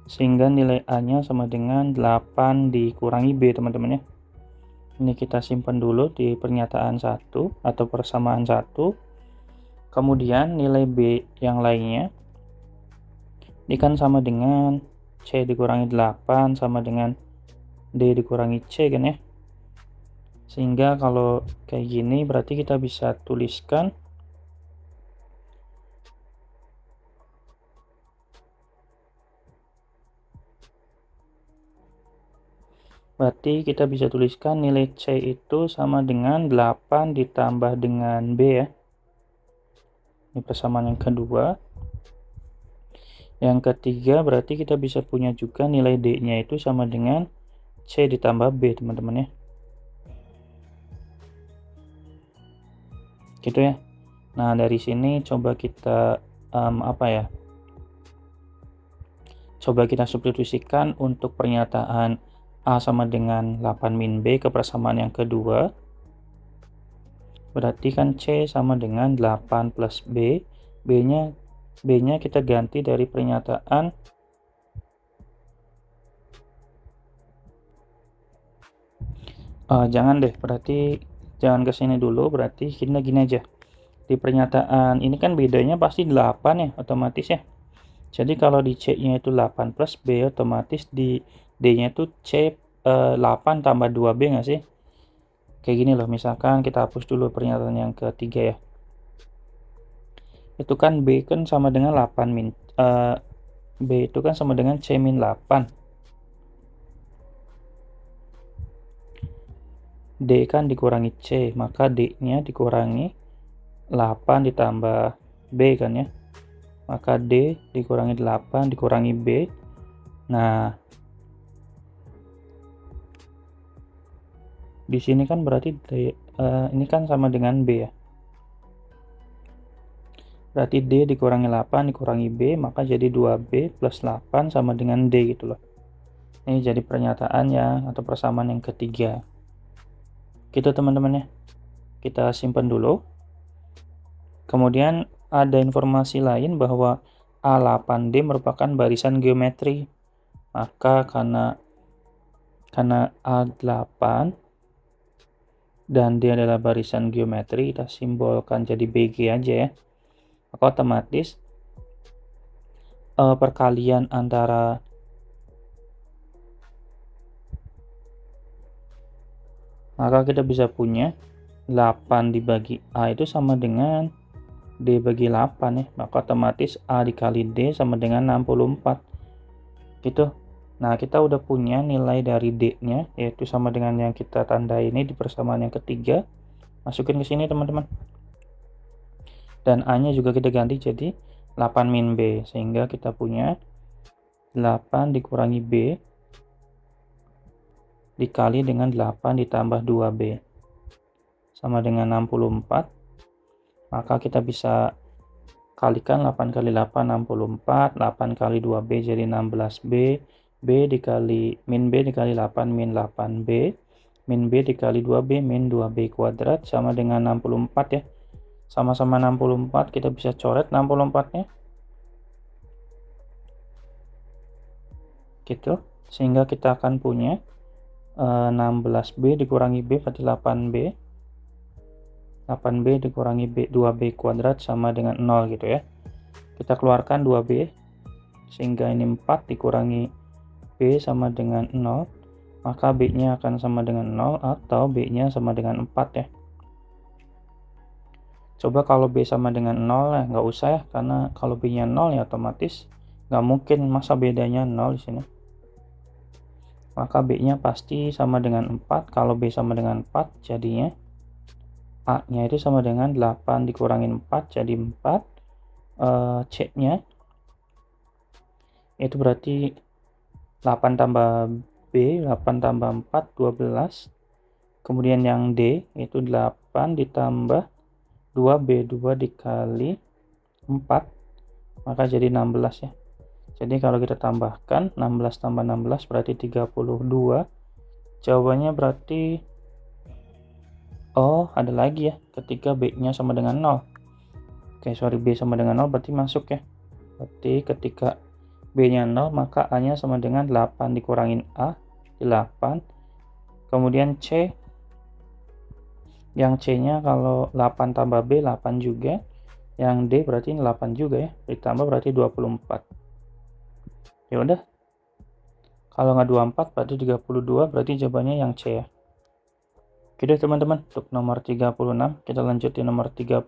sehingga nilai A-nya sama dengan 8 dikurangi B teman-teman ya. Ini kita simpan dulu di pernyataan 1 atau persamaan 1. Kemudian nilai B yang lainnya ini kan sama dengan C dikurangi 8 sama dengan D dikurangi C kan ya. Sehingga kalau kayak gini berarti kita bisa tuliskan nilai C itu sama dengan 8 ditambah dengan B ya. Ini persamaan yang kedua. Yang ketiga berarti kita bisa punya juga nilai D-nya itu sama dengan C ditambah B teman-teman ya. Gitu ya. Nah, dari sini coba kita coba kita substitusikan untuk pernyataan A sama dengan 8 min B ke persamaan yang kedua. Berarti kan C sama dengan 8 plus B. B-nya kita ganti dari pernyataan jangan deh, berarti jangan ke sini dulu, berarti kita gini aja. Di pernyataan ini kan bedanya pasti 8 ya, otomatis ya. Jadi kalau di C-nya itu 8 plus B, otomatis di D-nya itu C 8 tambah 2B nggak sih? Kayak gini loh, misalkan kita hapus dulu pernyataan yang ketiga ya. Itu kan B kan sama dengan 8 min. B itu kan sama dengan C min 8. D kan dikurangi C, maka D-nya dikurangi 8 ditambah B kan ya. Maka D dikurangi 8 dikurangi B. Nah, di sini kan berarti ini kan sama dengan B ya. Berarti D dikurangi 8 dikurangi B, maka jadi 2B plus 8 sama dengan D gitu loh. Ini jadi pernyataannya atau persamaan yang ketiga. Gitu teman-teman ya. Kita simpan dulu. Kemudian ada informasi lain bahwa A8D merupakan barisan geometri. Maka karena A8 dan D adalah barisan geometri, kita simbolkan jadi BG aja ya. Maka otomatis perkalian antara maka kita bisa punya 8 dibagi A itu sama dengan D bagi 8 ya. Maka otomatis A dikali D sama dengan 64 gitu. Nah, kita udah punya nilai dari D-nya, yaitu sama dengan yang kita tandai ini di persamaan yang ketiga. Masukin ke sini teman-teman. Dan A-nya juga kita ganti jadi 8 min B, sehingga kita punya 8 dikurangi B dikali dengan 8 ditambah 2B sama dengan 64. Maka kita bisa kalikan 8 kali 8 64, 8 kali 2B jadi 16B, B dikali min B dikali 8 min 8B, min B dikali 2B min 2B kuadrat sama dengan 64 ya. Sama-sama 64, kita bisa coret 64-nya. Gitu. Sehingga kita akan punya 16B dikurangi B berarti 8B. 8B dikurangi 2B kuadrat sama dengan 0 gitu ya. Kita keluarkan 2B, sehingga ini 4 dikurangi B sama dengan 0, maka B-nya akan sama dengan 0 atau B-nya sama dengan 4 ya. Coba kalau B sama dengan 0 ya, nggak usah ya, karena kalau B-nya 0 ya otomatis nggak mungkin masa bedanya 0 di sini. Maka B-nya pasti sama dengan 4, kalau B sama dengan 4 jadinya A-nya itu sama dengan 8 dikurangin 4 jadi 4, C-nya itu berarti 8 tambah B, 8 tambah 4, 12. Kemudian yang D itu 8 ditambah 2B, 2 dikali 4, maka jadi 16 ya. Jadi kalau kita tambahkan 16 tambah 16 berarti 32. Jawabannya berarti, oh ada lagi ya, ketika B-nya sama dengan 0. Oke, sorry, B sama dengan 0 berarti masuk ya. Berarti ketika B-nya 0 maka A-nya sama dengan 8 dikurangin A, 8. Kemudian C, yang C-nya kalau 8 tambah B 8 juga. Yang D berarti 8 juga ya, ditambah berarti 24. Ya udah. Kalau nggak 24 berarti 32, berarti jawabannya yang C ya. Oke deh teman-teman, untuk nomor 36 kita lanjut di nomor 37.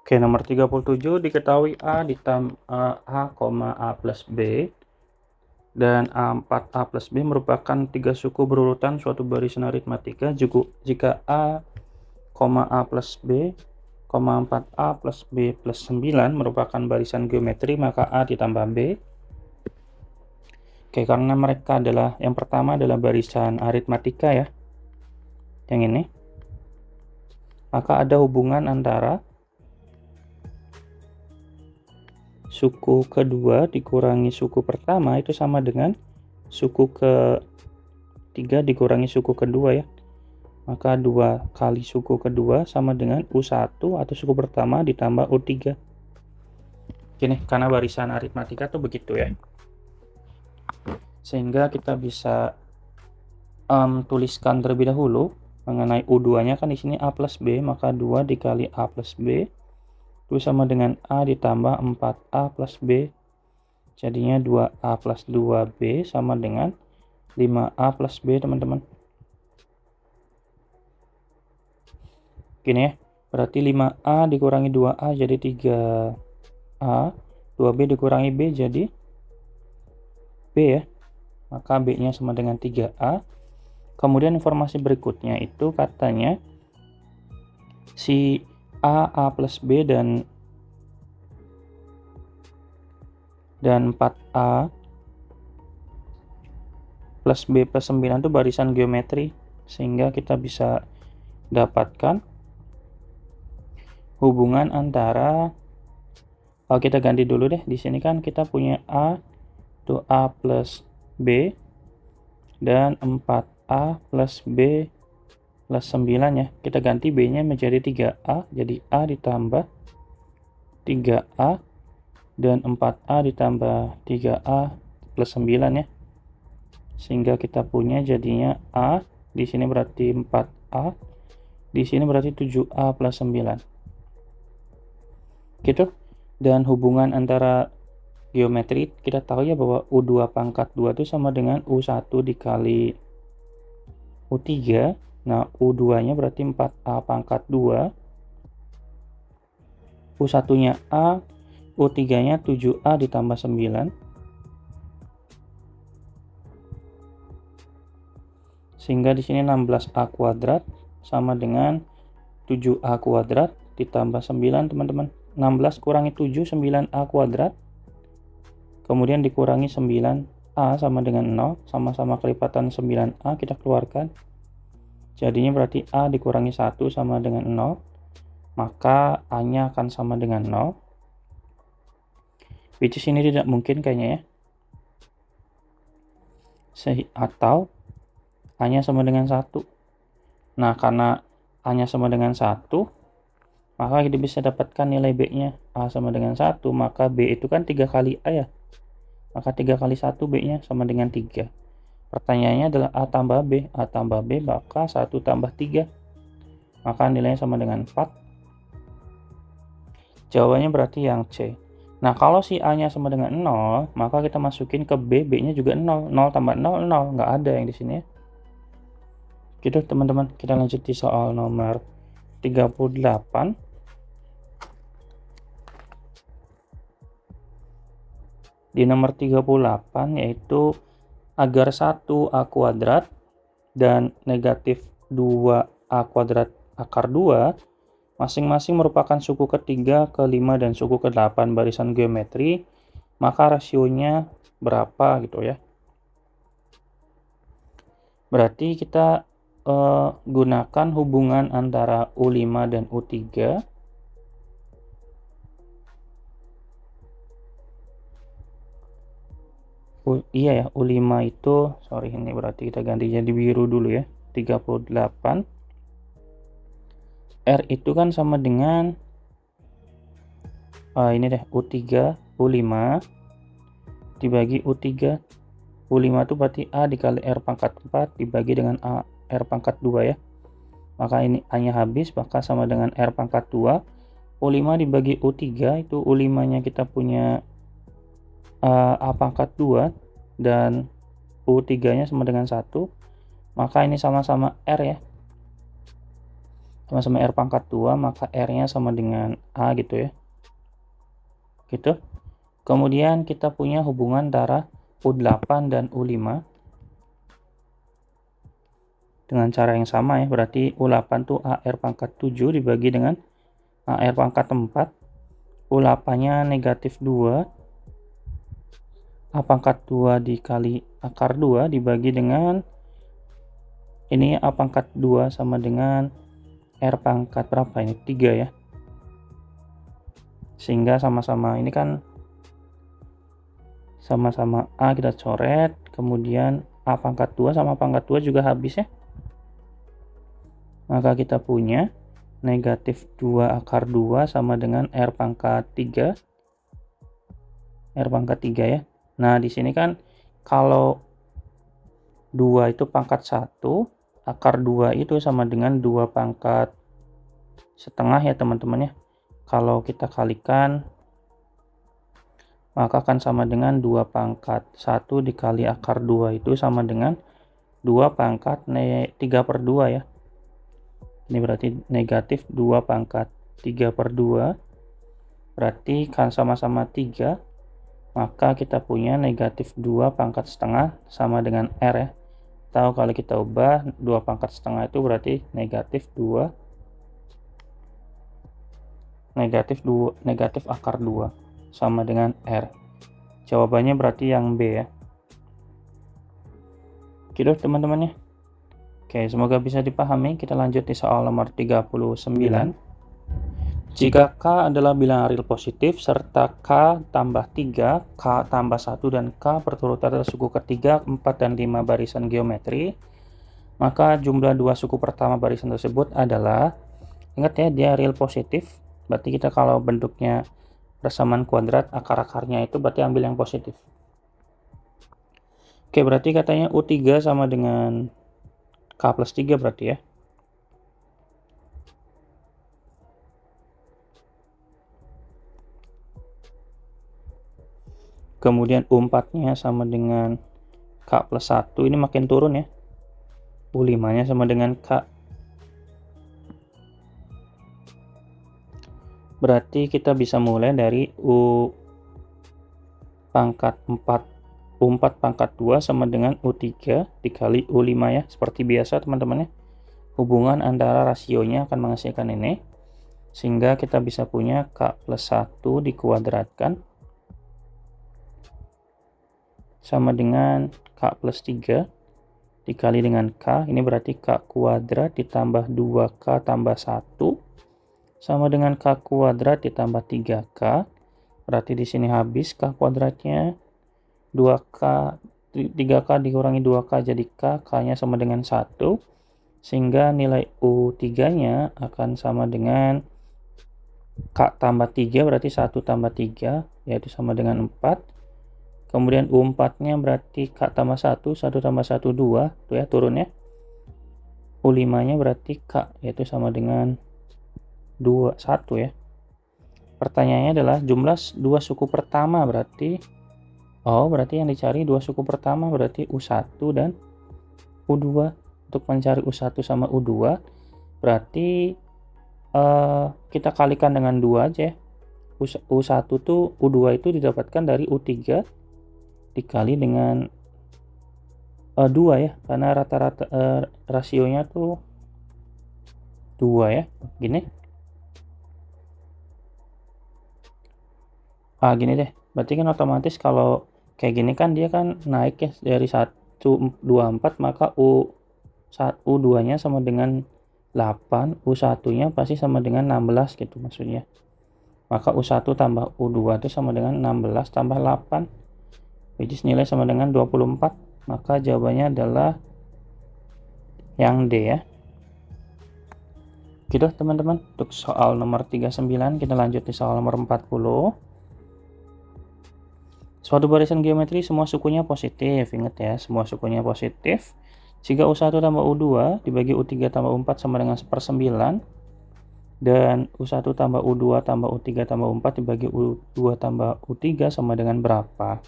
Oke, nomor 37 diketahui A ditambah A, A plus B dan A4A plus B merupakan 3 suku berurutan suatu barisan aritmatika jika A, A plus B, 4A plus B plus 9 merupakan barisan geometri, maka A ditambah B. Oke, karena mereka adalah, yang pertama adalah barisan aritmatika ya, yang ini, maka ada hubungan antara suku kedua dikurangi suku pertama itu sama dengan suku ketiga dikurangi suku kedua ya. Maka 2 kali suku kedua sama dengan U1 atau suku pertama ditambah U3. Gini, karena barisan aritmatika tuh begitu ya. Sehingga kita bisa tuliskan terlebih dahulu mengenai U2-nya kan di sini A plus B, maka 2 dikali A plus B itu sama dengan A ditambah 4A plus B. Jadinya 2A plus 2B sama dengan 5A plus B teman-teman. Gini ya, berarti 5A dikurangi 2A jadi 3A, 2B dikurangi B jadi B ya, maka B-nya sama dengan 3A. Kemudian informasi berikutnya itu katanya si A plus B dan 4A plus B plus 9 itu barisan geometri, sehingga kita bisa dapatkan hubungan antara, kita ganti dulu deh, di sini kan kita punya A itu A plus B dan 4A plus B plus 9 ya. Kita ganti B-nya menjadi 3A, jadi A ditambah 3A dan 4A ditambah 3A plus 9 ya. Sehingga kita punya jadinya A, di sini berarti 4A, di sini berarti 7A plus 9. Gitu. Dan hubungan antara geometri kita tahu ya bahwa U2 pangkat 2 itu sama dengan U1 dikali U3. Nah, U2-nya berarti 4A pangkat 2. U1-nya A, U3-nya 7A ditambah 9. Sehingga di sini 16A kuadrat sama dengan 7A kuadrat ditambah 9 teman-teman. 16 kurangi 7, 9A kuadrat. Kemudian dikurangi 9A sama dengan 0, sama-sama kelipatan 9A, kita keluarkan. Jadinya berarti A dikurangi 1 sama dengan 0, maka A-nya akan sama dengan 0. Which is ini tidak mungkin kayaknya ya. Atau A-nya sama dengan 1. Nah, karena A-nya sama dengan 1, maka kita bisa dapatkan nilai B-nya. A sama dengan 1, maka B itu kan 3 kali A ya. Maka 3 kali 1 B-nya sama dengan 3. Pertanyaannya adalah A tambah B. A tambah B maka 1 tambah 3. maka nilainya sama dengan 4. Jawabannya berarti yang C. Nah, kalau si A-nya sama dengan 0, maka kita masukin ke B, B-nya juga 0. 0 tambah 0, 0. Nggak ada yang di sini ya. Gitu teman-teman, kita lanjut di soal nomor 38. Di nomor 38 yaitu agar 1A kuadrat dan negatif 2A kuadrat akar 2 masing-masing merupakan suku ketiga, kelima, dan suku ke-8 barisan geometri, maka rasionya berapa gitu ya. Berarti kita gunakan hubungan antara U5 dan U3. Iya ya, U5 itu, sorry ini berarti kita ganti jadi biru dulu ya, 38. R itu kan sama dengan ini deh, U3, U5 dibagi U3. U5 itu berarti A dikali R pangkat 4 dibagi dengan A R pangkat 2 ya. Maka ini A-nya habis, maka sama dengan R pangkat 2. U5 dibagi U3, itu U5-nya kita punya A pangkat 2 dan U3-nya sama dengan 1. Maka ini sama-sama R ya. Sama-sama R pangkat 2, maka R-nya sama dengan A gitu ya. Gitu. Kemudian kita punya hubungan antara U8 dan U5 dengan cara yang sama ya. Berarti U8 tuh AR pangkat 7 dibagi dengan AR pangkat 4. U8-nya negatif 2. A pangkat 2 dikali akar 2 dibagi dengan ini A pangkat 2 sama dengan R pangkat berapa ini? 3 ya. Sehingga sama-sama ini kan sama-sama A kita coret, kemudian A pangkat 2 sama pangkat 2 juga habis ya. Maka kita punya negatif 2 akar 2 sama dengan R pangkat 3. R pangkat 3 ya. Nah, di sini kan kalau 2 itu pangkat 1, akar 2 itu sama dengan 2 pangkat setengah ya teman-teman ya. Kalau kita kalikan, maka akan sama dengan 2 pangkat 1 dikali akar 2 itu sama dengan 2 pangkat 3/2 ya. Ini berarti negatif 2 pangkat 3/2. Berarti kan sama-sama 3. Maka kita punya negatif 2 pangkat setengah sama dengan R ya. Tahu kalau kita ubah 2 pangkat setengah itu berarti negatif akar 2 sama dengan R. Jawabannya berarti yang B ya. Gitu teman-teman ya. Oke, semoga bisa dipahami. Kita lanjut di soal nomor 39. Jika K adalah bilangan real positif serta K tambah 3, K tambah 1, dan K berturut-turut adalah suku ketiga, 4, dan 5 barisan geometri, maka jumlah dua suku pertama barisan tersebut adalah, ingat ya, dia real positif, berarti kita kalau bentuknya persamaan kuadrat, akar-akarnya itu berarti ambil yang positif. Oke, berarti katanya U3 sama dengan K plus 3 berarti ya. Kemudian U4-nya sama dengan K plus 1, ini makin turun ya. U5-nya sama dengan K. Berarti kita bisa mulai dari U pangkat 4. U4 pangkat 2 sama dengan U3 dikali U5 ya. Seperti biasa teman-teman ya. Hubungan antara rasionya akan menghasilkan ini. Sehingga kita bisa punya K plus 1 dikuadratkan sama dengan K plus 3 dikali dengan K, ini berarti K kuadrat ditambah 2K tambah 1 sama dengan K kuadrat ditambah 3K. Berarti di sini habis K kuadratnya, 2K, 3K dikurangi 2K jadi K, K-nya sama dengan 1, sehingga nilai U3-nya akan sama dengan K tambah 3, berarti 1 tambah 3, yaitu sama dengan 4. Kemudian U4-nya berarti K tambah 1, 1 tambah 1, 2, tuh ya turunnya. U5-nya berarti K, yaitu sama dengan 1 ya. Pertanyaannya adalah jumlah dua suku pertama berarti, berarti yang dicari dua suku pertama berarti U1 dan U2. Untuk mencari U1 sama U2 berarti kita kalikan dengan 2 aja ya. U1 tuh U2 itu didapatkan dari U3 dikali dengan 2 ya, karena rata-rata rasionya tuh 2 ya. Gini gini deh, berarti kan otomatis kalau kayak gini kan dia kan naik ya dari 124, maka U2 nya sama dengan 8, U1 nya pasti sama dengan 16 gitu maksudnya. Maka U1 tambah U2 itu sama dengan 16 tambah 8, which is nilai sama dengan 24. Maka jawabannya adalah yang D ya. Gitu teman-teman, untuk soal nomor 39 kita lanjut di soal nomor 40. Suatu barisan geometri semua sukunya positif, ingat ya, semua sukunya positif. Jika U1 tambah U2 dibagi U3 tambah U4 sama dengan 1/9, dan U1 tambah U2 tambah U3 tambah U4 dibagi U2 tambah U3 sama dengan berapa?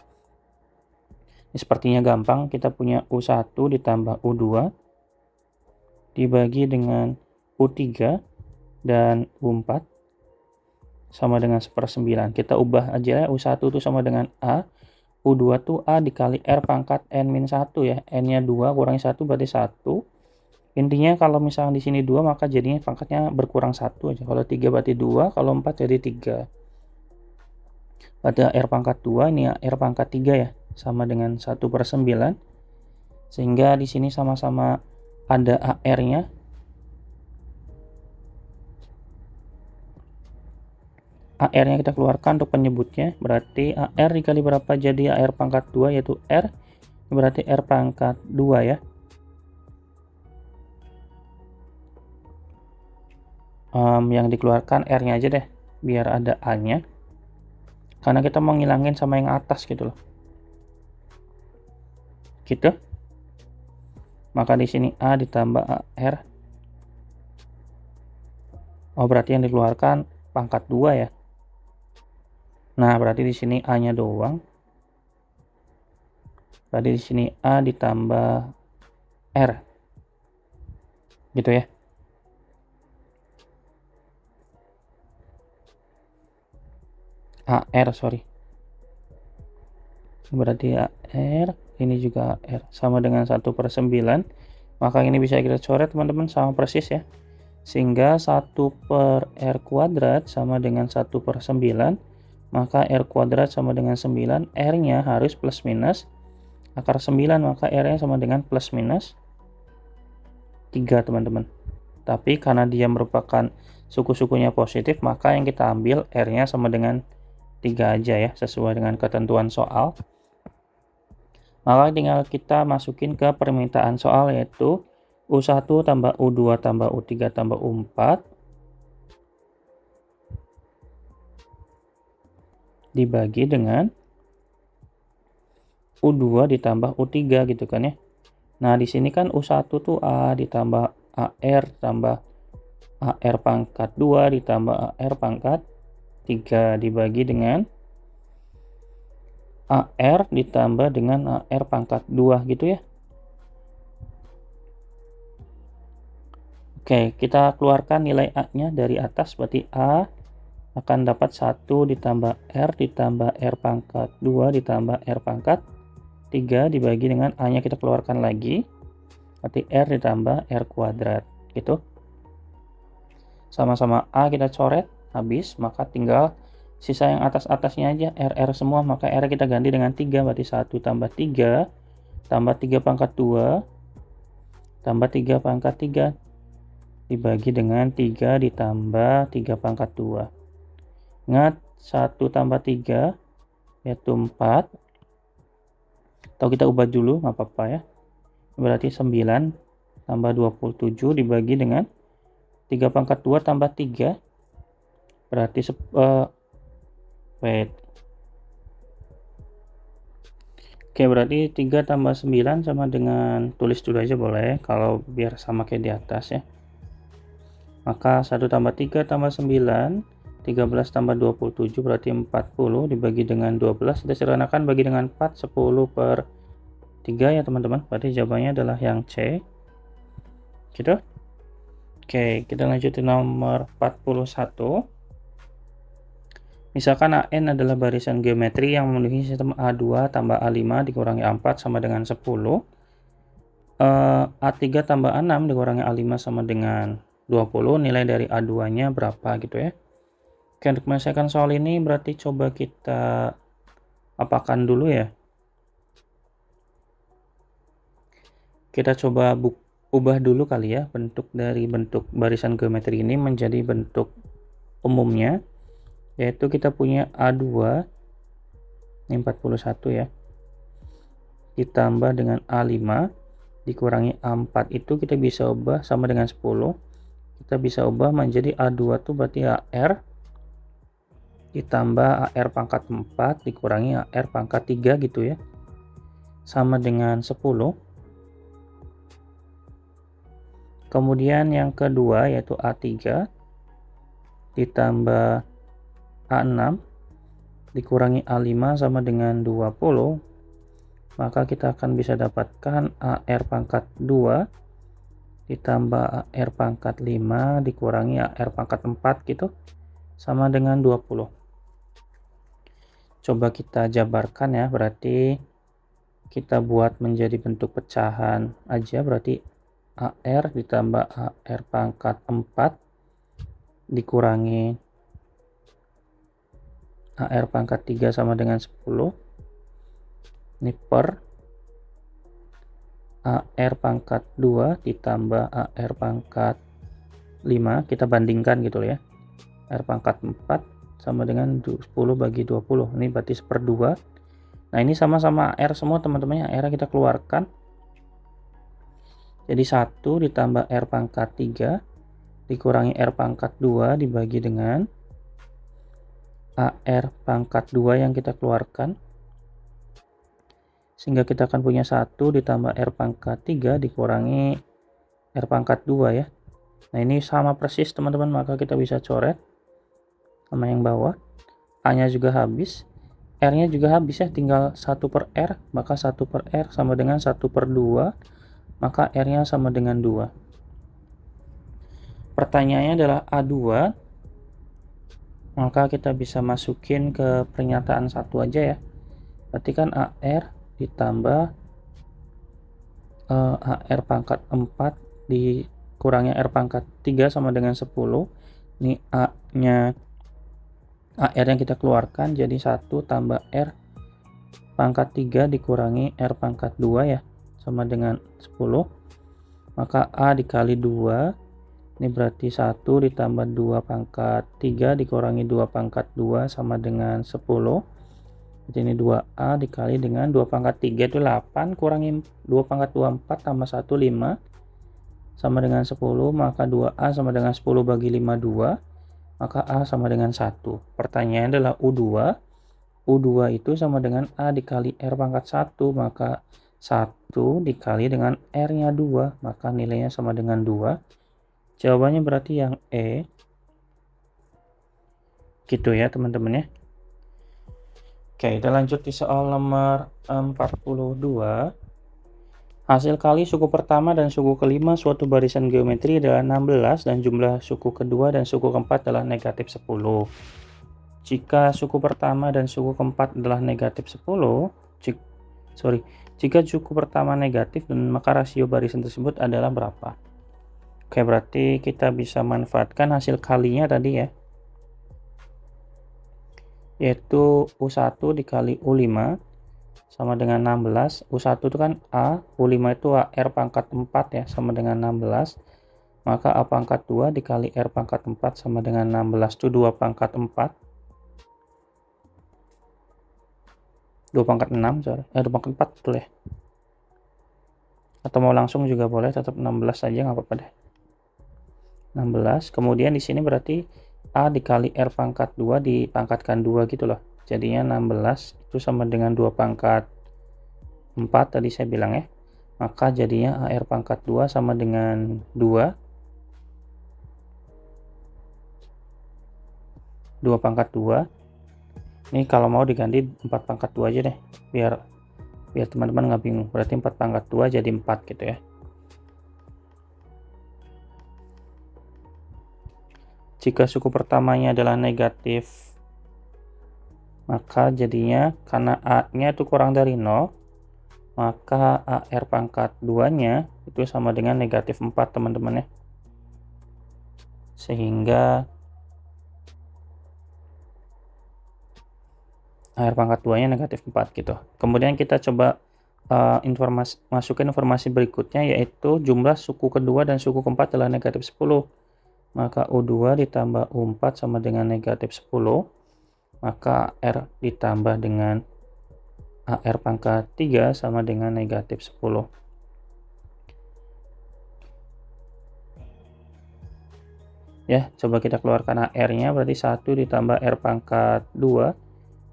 Ini sepertinya gampang, kita punya U1 ditambah U2 dibagi dengan U3 dan U4 sama dengan 1/9. Kita ubah aja ya, U1 itu sama dengan A, U2 tuh A dikali R pangkat N-1 ya. N-nya 2 kurangi 1 berarti 1. Intinya kalau misalnya di sini 2 maka jadinya pangkatnya berkurang 1 aja. Kalau 3 berarti 2, kalau 4 jadi 3. Berarti R pangkat 2, ini R pangkat 3 ya. Sama dengan 1/9. Sehingga di sini sama-sama ada AR-nya. AR-nya kita keluarkan untuk penyebutnya. Berarti AR dikali berapa jadi AR pangkat 2 yaitu R. Berarti R pangkat 2 ya. Yang dikeluarkan R-nya aja deh, biar ada A-nya. Karena kita mau ngilangin sama yang atas gitu loh. Gitu. Maka di sini A ditambah AR. Berarti yang dikeluarkan pangkat 2 ya. Nah, berarti di sini A-nya doang. Berarti di sini A ditambah R. Gitu ya. AR, sorry. Berarti AR, ini juga AR. Sama dengan 1/9. Maka ini bisa kita coret teman-teman, sama persis ya. Sehingga 1/R kuadrat sama dengan 1/9. Maka R kuadrat sama dengan 9. R-nya harus plus minus akar 9, maka R-nya sama dengan plus minus 3 teman-teman. Tapi karena dia merupakan suku-sukunya positif, maka yang kita ambil R-nya sama dengan 3 aja ya, sesuai dengan ketentuan soal. Maka tinggal kita masukin ke permintaan soal, yaitu U1 tambah U2 tambah U3 tambah U4 dibagi dengan U2 ditambah U3 gitu kan ya. Nah, di sini kan U1 tuh A ditambah AR tambah AR pangkat 2 ditambah AR pangkat 3 dibagi dengan AR ditambah dengan AR pangkat 2 gitu ya. Oke, kita keluarkan nilai A-nya dari atas, berarti A akan dapat 1 ditambah R ditambah R pangkat 2 ditambah R pangkat 3 dibagi dengan A-nya kita keluarkan lagi, berarti R ditambah R kuadrat gitu. Sama-sama A kita coret habis, maka tinggal sisa yang atas-atasnya aja, RR semua, maka R kita ganti dengan 3, berarti 1 tambah 3 tambah 3 pangkat 2 tambah 3 pangkat 3 dibagi dengan 3 ditambah 3 pangkat 2. Ingat, 1 tambah 3 yaitu 4. Atau kita ubah dulu, nggak apa-apa ya. Berarti 9 tambah 27 dibagi dengan 3 pangkat 2 tambah 3. Berarti Oke, Oke, berarti 3 tambah 9 sama dengan, tulis dulu aja boleh, kalau biar sama kayak di atas ya. Maka 1 tambah 3 tambah 9, 13 tambah 27 berarti 40 dibagi dengan 12. Kita sederhanakan bagi dengan 4, 10 per 3 ya teman-teman. Berarti jawabannya adalah yang C. Gitu. Oke, kita lanjutin nomor 41. Misalkan AN adalah barisan geometri yang memenuhi sistem A2 tambah A5 dikurangi A4 sama dengan 10. A3 tambah A6 dikurangi A5 sama dengan 20. Nilai dari A2-nya berapa gitu ya. Oke, untuk menyelesaikan soal ini berarti coba kita apakan dulu ya. Kita coba ubah dulu kali ya bentuk dari bentuk barisan geometri ini menjadi bentuk umumnya, yaitu kita punya A2 ini 41 ya, ditambah dengan A5 dikurangi A4, itu kita bisa ubah sama dengan 10. Kita bisa ubah menjadi A2 tuh berarti AR ditambah AR pangkat 4 dikurangi AR pangkat 3 gitu ya, sama dengan 10. Kemudian yang kedua yaitu A3 ditambah A6 dikurangi A5 sama dengan 20. Maka kita akan bisa dapatkan AR pangkat 2 ditambah AR pangkat 5 dikurangi AR pangkat 4 gitu, sama dengan 20. Coba kita jabarkan ya, berarti kita buat menjadi bentuk pecahan aja, berarti AR ditambah AR pangkat 4 dikurangi AR pangkat 3 sama dengan 10. Ini per AR pangkat 2 ditambah AR pangkat 5, kita bandingkan gitu ya. AR pangkat 4 sama dengan 10 bagi 20, ini berarti 1/2. Nah ini sama-sama AR semua teman-teman, AR kita keluarkan. Jadi 1 ditambah R pangkat 3 dikurangi R pangkat 2 dibagi dengan AR pangkat 2 yang kita keluarkan. Sehingga kita akan punya 1 ditambah R pangkat 3 dikurangi R pangkat 2 ya. Nah ini sama persis teman-teman, maka kita bisa coret sama yang bawah. A-nya juga habis, R-nya juga habis ya, tinggal 1 per R, maka 1 per R sama dengan 1 per 2, maka R-nya sama dengan 2. Pertanyaannya adalah A2, maka kita bisa masukin ke pernyataan 1 aja ya. Berarti kan AR ditambah AR pangkat 4 dikurangi R pangkat 3 sama dengan 10. Ini A-nya, AR yang kita keluarkan jadi 1 tambah R pangkat 3 dikurangi R pangkat 2 ya, sama dengan 10. Maka A dikali 2, ini berarti 1 ditambah 2 pangkat 3 dikurangi 2 pangkat 2 sama dengan 10. Jadi ini 2A dikali dengan 2 pangkat 3 itu 8, kurangi 2 pangkat 2 4 tambah 1 5 sama dengan 10, maka 2A sama dengan 10 bagi 5 2, maka A sama dengan 1. Pertanyaannya adalah U2. U2 itu sama dengan A dikali R pangkat 1, maka 1 dikali dengan R-nya 2, maka nilainya sama dengan 2. Jawabannya berarti yang E. Gitu ya teman-teman ya. Oke, kita lanjut di soal nomor 42. Hasil kali suku pertama dan suku kelima suatu barisan geometri adalah 16 dan jumlah suku kedua dan suku keempat adalah negatif 10. Jika suku pertama dan suku keempat adalah negatif 10, jika suku pertama negatif, dan maka rasio barisan tersebut adalah berapa? Oke, berarti kita bisa manfaatkan hasil kalinya tadi ya, yaitu U1 dikali U5 sama dengan 16. U1 itu kan A, U5 itu R pangkat 4 ya, sama dengan 16. Maka A pangkat 2 dikali R pangkat 4 sama dengan 16 itu 2 pangkat 4. 2 pangkat 6, 2 pangkat 4 betul ya. Atau mau langsung juga boleh, tetap 16 saja nggak apa-apa deh. 16. Kemudian di sini berarti A dikali R pangkat 2 dipangkatkan 2 gitu loh. Jadinya 16 itu sama dengan 2 pangkat 4 tadi saya bilang ya. Maka jadinya AR pangkat 2 sama dengan 2. 2 pangkat 2. Ini kalau mau diganti 4 pangkat 2 aja deh. Biar teman-teman nggak bingung. Berarti 4 pangkat 2 jadi 4 gitu ya. Jika suku pertamanya adalah negatif, maka jadinya karena A-nya itu kurang dari 0, maka AR pangkat 2-nya itu sama dengan negatif 4 teman-teman ya. Sehingga AR pangkat 2-nya negatif 4 gitu. Kemudian kita coba masukkan informasi berikutnya, yaitu jumlah suku kedua dan suku keempat adalah negatif 10. Maka U2 ditambah U4 sama dengan negatif 10. Maka R ditambah dengan AR pangkat 3 sama dengan negatif 10. Ya, coba kita keluarkan AR-nya, berarti 1 ditambah R pangkat 2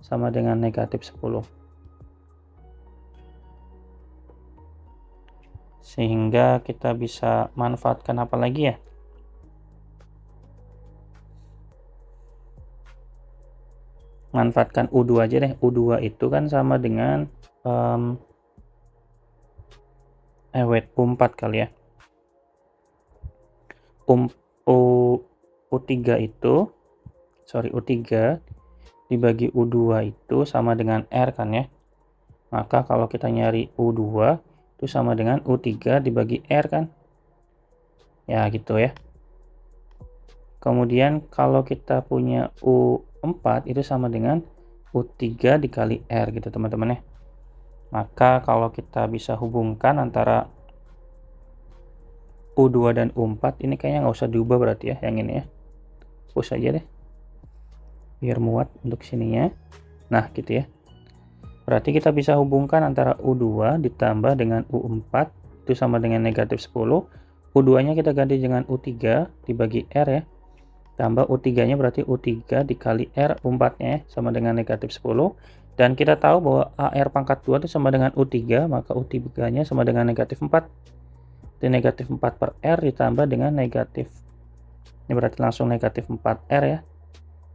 sama dengan negatif 10. Sehingga kita bisa manfaatkan apa lagi ya? Manfaatkan U2 aja deh. U2 itu kan sama dengan U4 kali ya. U3 itu, U3 dibagi U2 itu sama dengan R kan ya. Maka kalau kita nyari U2 itu sama dengan U3 dibagi R kan. Ya gitu ya. Kemudian kalau kita punya U4 itu sama dengan U3 dikali R gitu teman-teman ya. Maka kalau kita bisa hubungkan antara U2 dan U4 ini kayaknya nggak usah diubah berarti ya, yang ini ya. Hapus aja deh. Biar muat untuk sininya. Nah gitu ya. Berarti kita bisa hubungkan antara U2 ditambah dengan U4 itu sama dengan negatif 10. U2-nya kita ganti dengan U3 dibagi R ya. Tambah U3-nya berarti U3 dikali R, U4-nya ya, sama dengan negatif 10. Dan kita tahu bahwa AR pangkat 2 itu sama dengan U3, maka U3-nya sama dengan negatif 4. Jadi negatif 4 per R ditambah dengan negatif. Ini berarti langsung negatif 4R ya.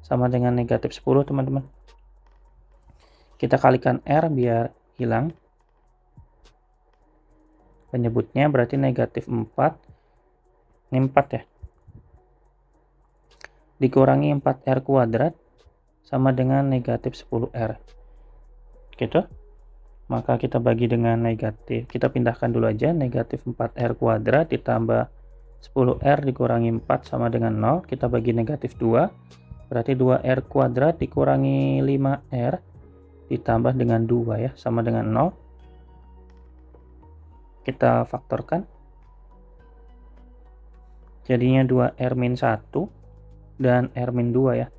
Sama dengan negatif 10 teman-teman. Kita kalikan R biar hilang. Penyebutnya berarti negatif 4. Ini 4 ya. Dikurangi 4R kuadrat sama dengan negatif 10R. Gitu. Maka kita bagi dengan negatif. Kita pindahkan dulu aja. Negatif 4R kuadrat ditambah 10R dikurangi 4 sama dengan 0. Kita bagi negatif 2. Berarti 2R kuadrat dikurangi 5R ditambah dengan 2 ya. Sama dengan 0. Kita faktorkan. Jadinya 2R min 1. Dan R min 2 ya.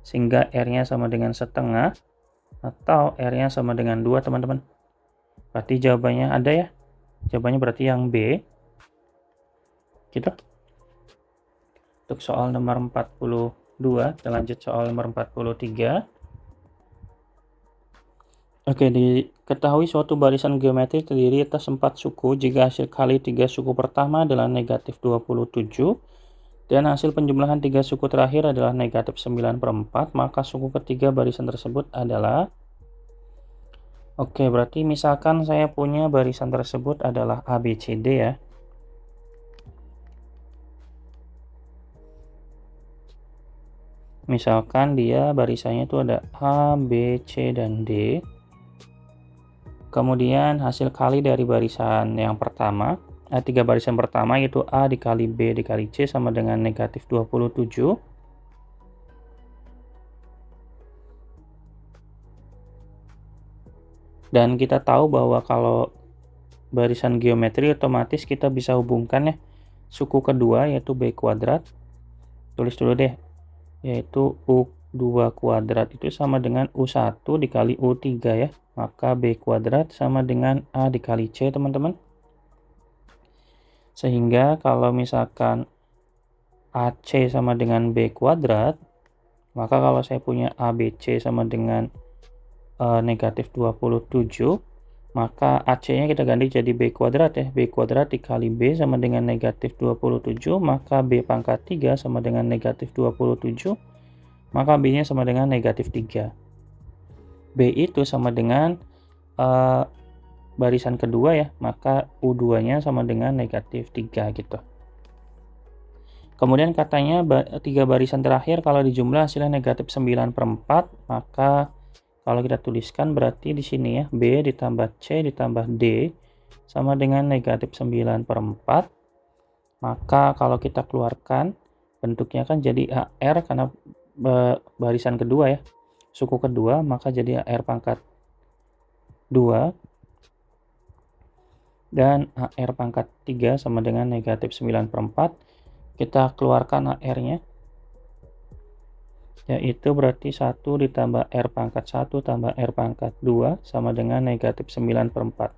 Sehingga R-nya sama dengan setengah. Atau R-nya sama dengan 2 teman-teman. Berarti jawabannya ada ya. Jawabannya berarti yang B. Gitu. Untuk soal nomor 42. Kita lanjut soal nomor 43. Oke, diketahui suatu barisan geometri terdiri atas 4 suku jika hasil kali 3 suku pertama adalah negatif 27. Dan hasil penjumlahan 3 suku terakhir adalah negatif 9/4, maka suku ketiga barisan tersebut adalah... Oke, berarti misalkan saya punya barisan tersebut adalah ABCD ya. Misalkan dia barisannya itu ada A, B, C, dan D. Kemudian hasil kali dari barisan yang pertama, 3 barisan pertama yaitu A dikali B dikali C sama dengan negatif 27. Dan kita tahu bahwa kalau barisan geometri otomatis kita bisa hubungkan ya suku kedua yaitu B kuadrat. Tulis dulu deh, yaitu U2 kuadrat itu sama dengan U1 dikali U3 ya. Maka B kuadrat sama dengan A dikali C teman-teman. Sehingga kalau misalkan AC sama dengan B kuadrat, maka kalau saya punya ABC sama dengan negatif 27, maka AC-nya kita ganti jadi B kuadrat ya. B kuadrat dikali B sama dengan negatif 27, maka B pangkat 3 sama dengan negatif 27, maka B-nya sama dengan negatif 3. B itu sama dengan barisan kedua ya, maka U2-nya sama dengan negatif 3 gitu. Kemudian katanya 3 barisan terakhir kalau dijumlah hasilnya negatif 9/4, maka kalau kita tuliskan berarti di sini ya, B ditambah C ditambah D sama dengan negatif 9/4. Maka kalau kita keluarkan bentuknya kan jadi AR karena barisan kedua ya, suku kedua, maka jadi AR pangkat 2 dan AR pangkat 3 sama dengan negatif 9/4. Kita keluarkan AR-nya, yaitu berarti 1 ditambah R pangkat 1 tambah R pangkat 2 sama dengan negatif 9/4.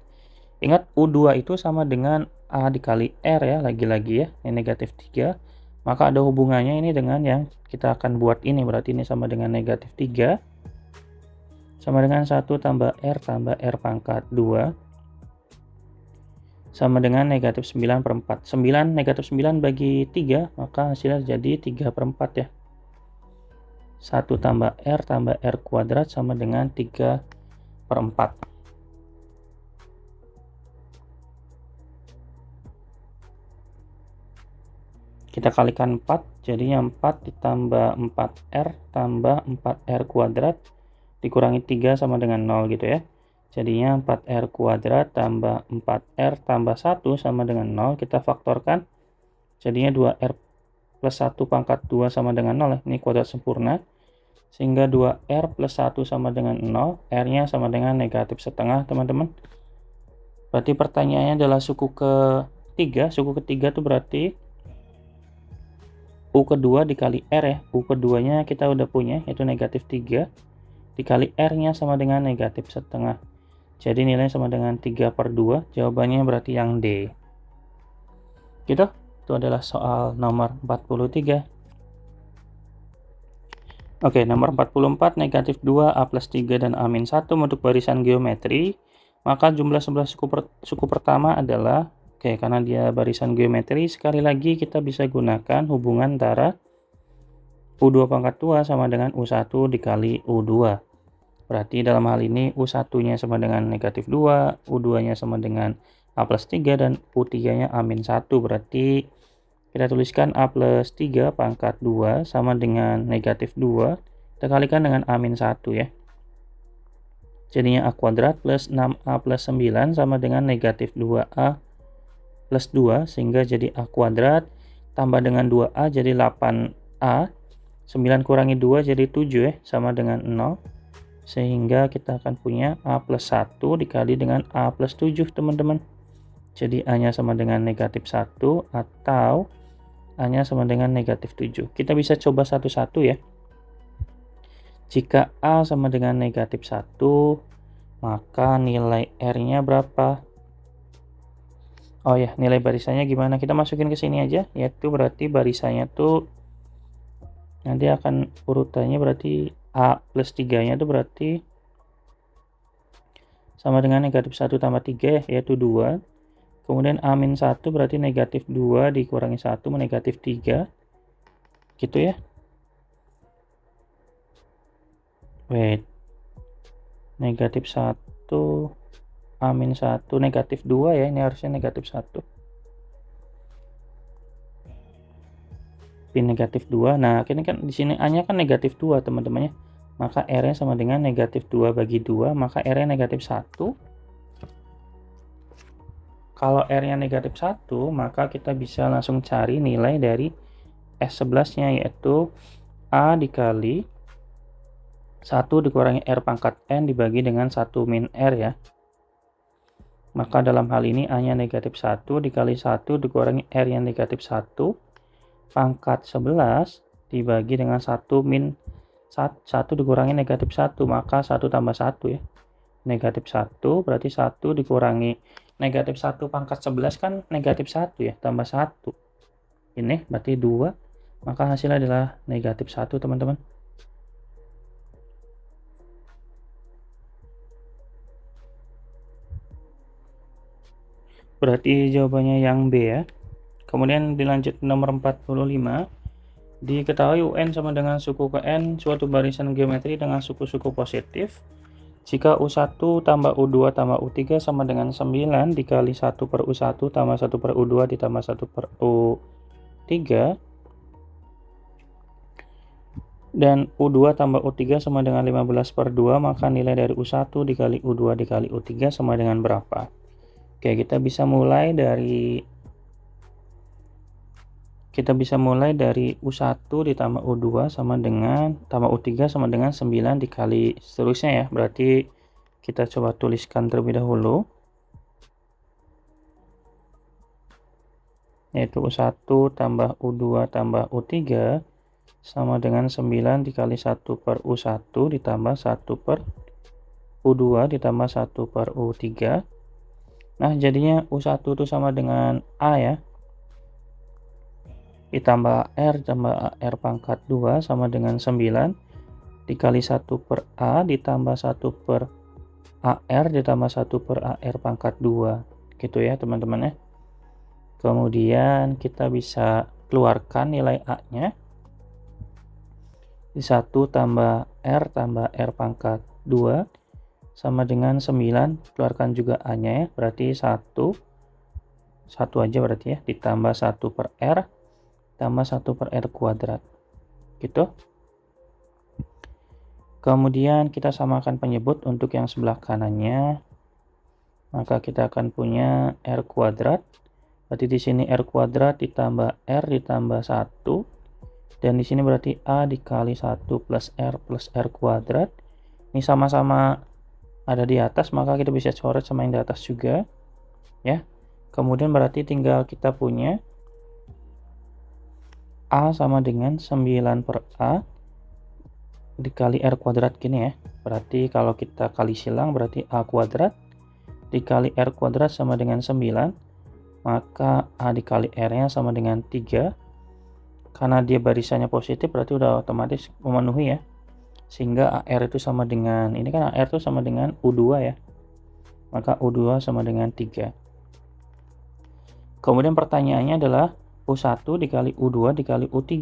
Ingat U2 itu sama dengan A dikali R ya, lagi-lagi ya, ini negatif 3. Maka ada hubungannya ini dengan yang kita akan buat ini, berarti ini sama dengan negatif 3. Sama dengan 1 tambah R pangkat 2 sama dengan negatif 9/4. 9 negatif 9 bagi 3, maka hasilnya jadi 3/4 ya. 1 tambah R kuadrat sama dengan 3/4. Kita kalikan 4, jadinya 4 ditambah 4R tambah 4R kuadrat dikurangi 3 sama dengan 0 gitu ya. Jadinya 4R kuadrat tambah 4R tambah 1 sama dengan 0. Kita faktorkan, jadinya 2R plus 1 pangkat 2 sama dengan 0 ya. Ini kuadrat sempurna. Sehingga 2R plus 1 sama dengan 0. R-nya sama dengan negatif setengah teman-teman. Berarti pertanyaannya adalah suku ketiga. Suku ketiga itu berarti U kedua dikali R ya. U keduanya kita udah punya, yaitu negatif 3. Dikali R-nya sama dengan negatif setengah. Jadi nilainya sama dengan 3/2. Jawabannya berarti yang D. Gitu. Itu adalah soal nomor 43. Oke, nomor 44, negatif 2, A plus 3, dan A min 1 untuk barisan geometri. Maka jumlah sebelah suku pertama adalah, oke, karena dia barisan geometri, sekali lagi kita bisa gunakan hubungan antara U2 pangkat 2 sama dengan U1 dikali U2. Berarti dalam hal ini U1-nya sama dengan negatif 2, U2-nya sama dengan A plus 3, dan U3-nya A min 1. Berarti kita tuliskan A plus 3 pangkat 2 sama dengan negatif 2. Kita kalikan dengan A min 1 ya. Jadinya A kuadrat plus 6A plus 9 sama dengan negatif 2A plus 2. Sehingga jadi A kuadrat tambah dengan 2A jadi 8A. 9 kurangi 2 jadi 7 ya, sama dengan 0. Sehingga kita akan punya A plus 1 dikali dengan A plus 7 teman-teman. Jadi A-nya sama dengan negatif 1 atau A-nya sama dengan negatif 7. Kita bisa coba satu-satu ya. Jika A sama dengan negatif 1, maka nilai R-nya berapa? Oh ya, nilai barisannya gimana? Kita masukin ke sini aja, yaitu berarti barisannya tuh nanti akan urutannya berarti A plus 3-nya itu berarti sama dengan negatif 1 tambah 3 ya, yaitu 2. Kemudian A min 1 berarti negatif 2 dikurangi 1 negatif 3. Gitu ya. Wait. Negatif 1, A min 1, negatif 2 ya, ini harusnya negatif 1. Pin negatif 2. Nah, ini kan di sini A-nya kan negatif 2, teman-temannya. Maka R-nya sama dengan negatif 2 bagi 2, maka R-nya negatif 1. Kalau R-nya negatif 1, maka kita bisa langsung cari nilai dari S11-nya, yaitu A dikali 1 dikurangi R pangkat N dibagi dengan 1 min R ya. Maka dalam hal ini A-nya negatif 1 dikali 1 dikurangi R yang negatif 1 pangkat 11 dibagi dengan 1 min 1 dikurangi negatif 1, maka 1 tambah 1 ya. Negatif 1 berarti 1 dikurangi negatif 1 pangkat 11 kan negatif 1 ya, tambah 1. Ini berarti 2, maka hasilnya adalah negatif 1 teman-teman. Berarti jawabannya yang B ya. Kemudian dilanjut nomor 45. Diketahui UN sama dengan suku Kn suatu barisan geometri dengan suku-suku positif. Jika U1 tambah U2 tambah U3 sama dengan 9 dikali 1 per U1 tambah 1 per U2 ditambah 1 per U3, dan U2 tambah U3 sama dengan 15 per 2, maka nilai dari U1 dikali U2 dikali U3 sama dengan berapa? Oke, kita bisa mulai dari U1 ditambah U2 sama dengan tambah U3 sama dengan 9 dikali seterusnya ya. Berarti kita coba tuliskan terlebih dahulu, yaitu U1 tambah U2 tambah U3 sama dengan 9 dikali 1 per U1 ditambah 1 per U2 ditambah 1 per U3. Nah, jadinya U1 itu sama dengan A ya, ditambah R tambah AR pangkat 2 sama dengan 9 dikali 1 per A ditambah 1 per AR ditambah 1 per AR pangkat 2. Gitu ya teman-teman ya. Kemudian kita bisa keluarkan nilai A-nya. 1 tambah R pangkat 2 sama dengan 9, keluarkan juga A-nya ya, berarti 1 aja berarti ya, ditambah 1 per R tambah 1 per R kuadrat gitu. Kemudian kita samakan penyebut untuk yang sebelah kanannya, maka kita akan punya R kuadrat, berarti di sini R kuadrat ditambah R ditambah 1, dan di sini berarti A dikali 1 plus R kuadrat. Ini sama-sama ada di atas, maka kita bisa coret sama yang di atas juga ya. Kemudian berarti tinggal kita punya A sama dengan 9 per A dikali R kuadrat gini ya. Berarti kalau kita kali silang berarti A kuadrat dikali R kuadrat sama dengan 9, maka A dikali R-nya sama dengan 3. Karena dia barisannya positif berarti udah otomatis memenuhi ya. Sehingga AR itu sama dengan, ini kan AR itu sama dengan U2 ya. Maka U2 sama dengan 3. Kemudian pertanyaannya adalah U1 dikali U2 dikali U3.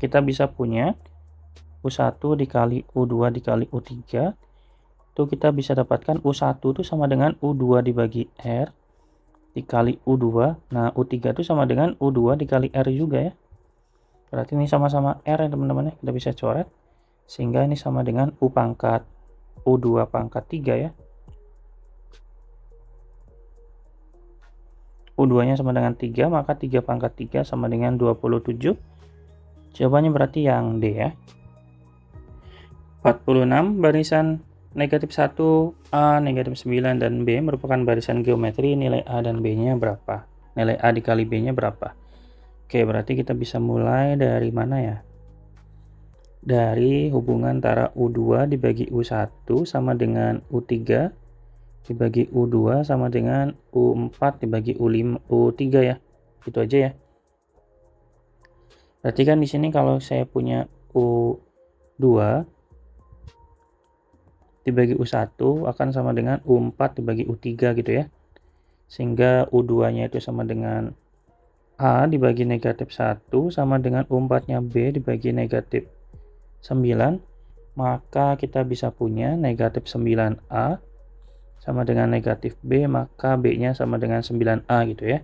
Kita bisa punya U1 dikali U2 dikali U3. Itu kita bisa dapatkan U1 itu sama dengan U2 dibagi R dikali U2. Nah, U3 itu sama dengan U2 dikali R juga ya. Berarti ini sama-sama R ya teman-teman ya. Kita bisa coret. Sehingga ini sama dengan U pangkat U2 pangkat 3 ya. U2-nya sama dengan 3, maka 3 pangkat 3 sama dengan 27. Jawabannya berarti yang D ya. 46, barisan negatif 1, A, negatif 9, dan B merupakan barisan geometri. Nilai A dan B-nya berapa? Nilai A dikali B-nya berapa? Oke, berarti kita bisa mulai dari mana ya? Dari hubungan antara U2 dibagi U1 sama dengan U3 dibagi U2 sama dengan U4 dibagi U3 ya. Itu aja ya. Berarti kan di sini kalau saya punya U2 dibagi U1 akan sama dengan U4 dibagi U3 gitu ya. Sehingga U2-nya itu sama dengan A dibagi negatif 1 sama dengan U4-nya B dibagi negatif 9. Maka kita bisa punya negatif 9A sama dengan negatif B, maka B-nya sama dengan 9A gitu ya.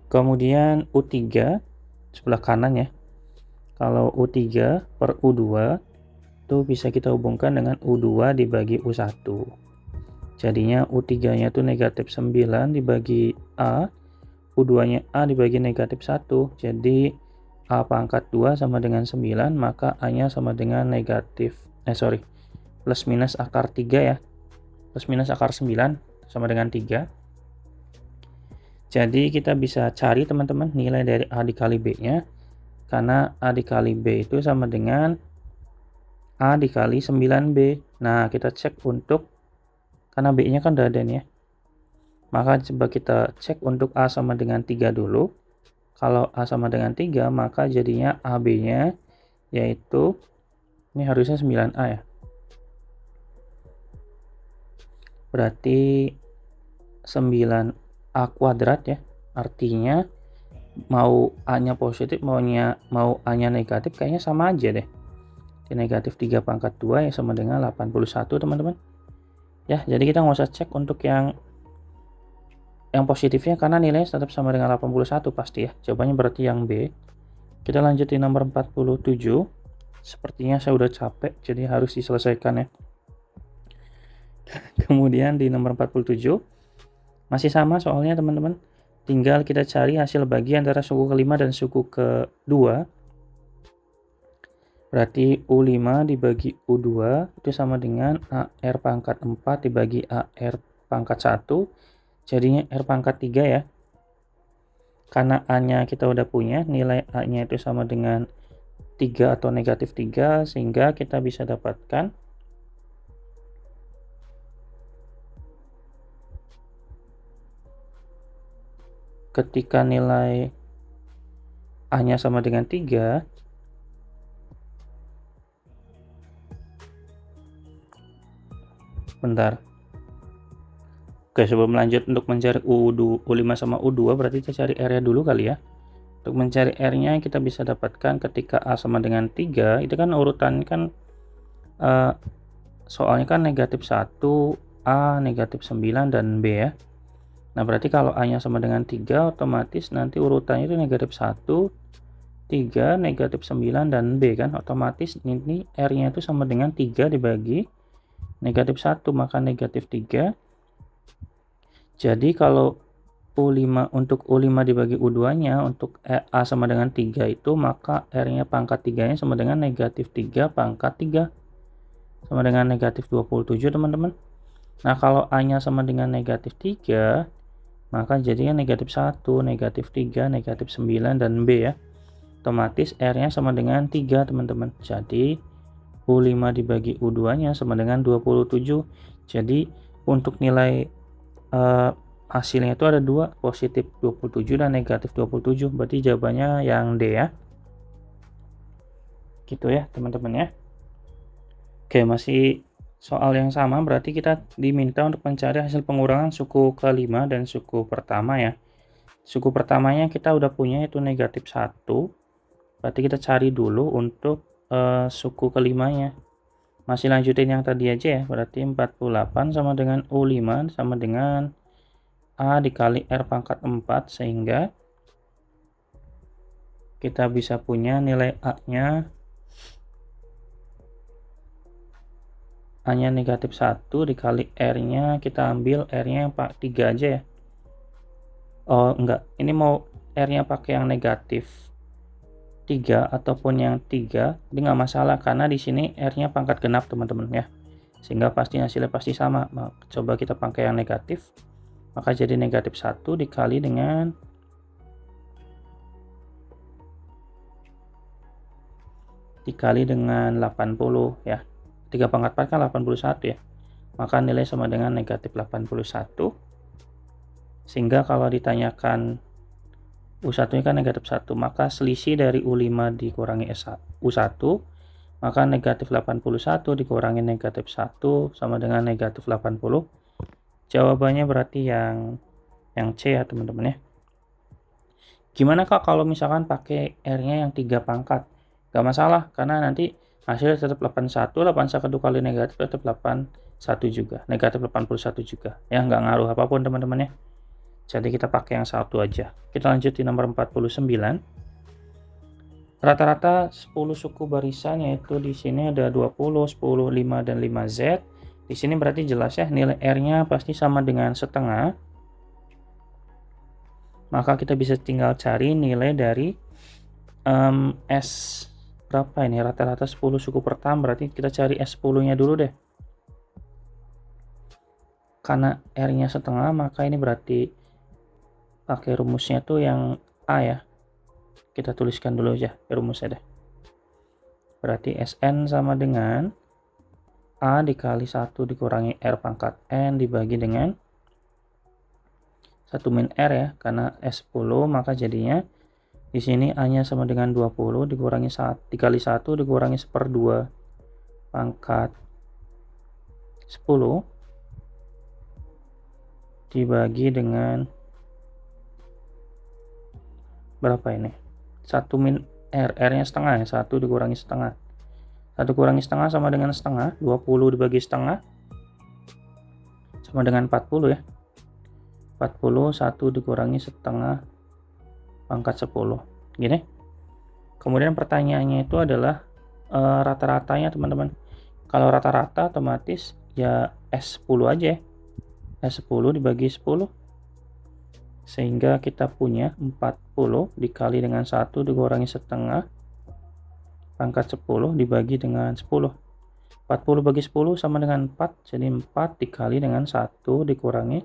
Kemudian U3 sebelah kanan ya. Kalau U3 per U2 itu bisa kita hubungkan dengan U2 dibagi U1. Jadinya U3-nya itu negatif 9 dibagi A, U2-nya A dibagi negatif 1. Jadi A pangkat 2 sama dengan 9, maka A-nya sama dengan plus minus akar 3 ya. Plus minus akar 9 sama dengan 3. Jadi kita bisa cari teman-teman nilai dari A dikali B-nya. Karena A dikali B itu sama dengan A dikali 9B. Nah, kita cek untuk, karena B-nya kan udah ada nih ya. Maka coba kita cek untuk A sama dengan 3 dulu. Kalau A sama dengan 3, maka jadinya AB-nya yaitu, ini harusnya 9A ya. Berarti 9A kuadrat ya. Artinya mau A-nya positif mau A-nya negatif kayaknya sama aja deh. Negatif 3 pangkat 2 ya sama dengan 81 teman-teman. Ya, jadi kita nggak usah cek untuk yang positifnya karena nilainya tetap sama dengan 81 pasti ya. Jawabannya berarti yang B. Kita lanjut di nomor 47. Sepertinya saya udah capek jadi harus diselesaikan ya. Kemudian di nomor 47 masih sama soalnya teman-teman. Tinggal kita cari hasil bagi antara suku kelima dan suku kedua. Berarti U5 dibagi U2 itu sama dengan AR pangkat 4 dibagi AR pangkat 1. Jadinya R pangkat 3 ya. Karena A-nya kita udah punya, nilai A-nya itu sama dengan 3 atau negatif 3, sehingga kita bisa dapatkan ketika nilai A-nya sama dengan 3, bentar. Oke, sebelum lanjut untuk mencari U5 sama U2, berarti kita cari R-nya dulu kali ya. Untuk mencari R-nya kita bisa dapatkan ketika A sama dengan 3, itu kan urutan kan soalnya kan negatif 1, A, negatif 9, dan B ya. Nah, berarti kalau A-nya sama dengan 3, otomatis nanti urutannya itu negatif 1, 3, negatif 9, dan B kan. Otomatis ini R-nya itu sama dengan 3 dibagi negatif 1, maka negatif 3. Jadi kalau U5 untuk U5 dibagi U2-nya untuk A sama dengan 3 itu, maka R-nya pangkat 3-nya sama dengan negatif 3 pangkat 3. Sama dengan negatif 27 teman-teman. Nah, kalau A-nya sama dengan negatif 3, maka jadinya negatif 1, negatif 3, negatif 9, dan B ya. Otomatis R-nya sama dengan 3 teman-teman. Jadi U5 dibagi U2-nya sama dengan 27. Jadi untuk nilai hasilnya itu ada 2, positif 27 dan negatif 27. Berarti jawabannya yang D ya. Gitu ya teman-teman ya. Oke, masih soal yang sama, berarti kita diminta untuk mencari hasil pengurangan suku kelima dan suku pertama ya. Suku pertamanya kita udah punya itu negatif 1. Berarti kita cari dulu untuk suku kelimanya. Masih lanjutin yang tadi aja ya. Berarti 48 sama dengan U5 sama dengan A dikali R pangkat 4, sehingga kita bisa punya nilai A-nya negatif 1 dikali R-nya, kita ambil R-nya yang 3 aja ya. Oh enggak, ini mau R-nya pakai yang negatif 3 ataupun yang 3, ini nggak masalah karena di sini R-nya pangkat genap teman-teman ya. Sehingga pasti hasilnya pasti sama. Nah, coba kita pakai yang negatif. Maka jadi negatif 1 dikali dengan 80 ya. 3 pangkat 4 kan 81 ya. Maka nilai sama dengan negatif 81. Sehingga kalau ditanyakan U1 nya kan negatif 1, maka selisih dari U5 dikurangi U1, maka negatif 81 dikurangi negatif 1 sama dengan negatif 80. Jawabannya berarti yang C ya teman-teman ya. Gimana Kak kalau misalkan pakai R-nya yang 3 pangkat? Gak masalah karena nanti hasilnya tetap 81, 81 kali negatif tetap 81 juga, negatif 81 juga. Ya nggak ngaruh apapun teman-teman ya. Jadi kita pakai yang satu aja. Kita lanjut di nomor 49. Rata-rata 10 suku barisan, yaitu di sini ada 20, 10, 5, dan 5Z. Di sini berarti jelas ya nilai R-nya pasti sama dengan setengah. Maka kita bisa tinggal cari nilai dari S berapa ini, rata-rata 10 suku pertama, berarti kita cari S10-nya dulu deh. Karena R-nya setengah, maka ini berarti pakai rumusnya tuh yang A ya. Kita tuliskan dulu aja rumusnya deh. Berarti Sn sama dengan A dikali 1 dikurangi R pangkat N dibagi dengan 1 min R ya. Karena S10, maka jadinya di sini A-nya sama dengan 20 dikurangi 1 dikali 1 dikurangi 1/2 pangkat 10 dibagi dengan berapa ini? 1 min R-nya setengah ya, 1 dikurangi setengah. 1 kurangi setengah sama dengan setengah, 20 dibagi setengah sama dengan 40 ya. 40, 1 dikurangi setengah pangkat 10. Gini. Kemudian pertanyaannya itu adalah rata-ratanya teman-teman. Kalau rata-rata otomatis ya S10 aja ya. S10 dibagi 10. Sehingga kita punya 40 dikali dengan 1 dikurangi setengah pangkat 10 dibagi dengan 10. 40 bagi 10 sama dengan 4, jadi 4 dikali dengan 1 dikurangi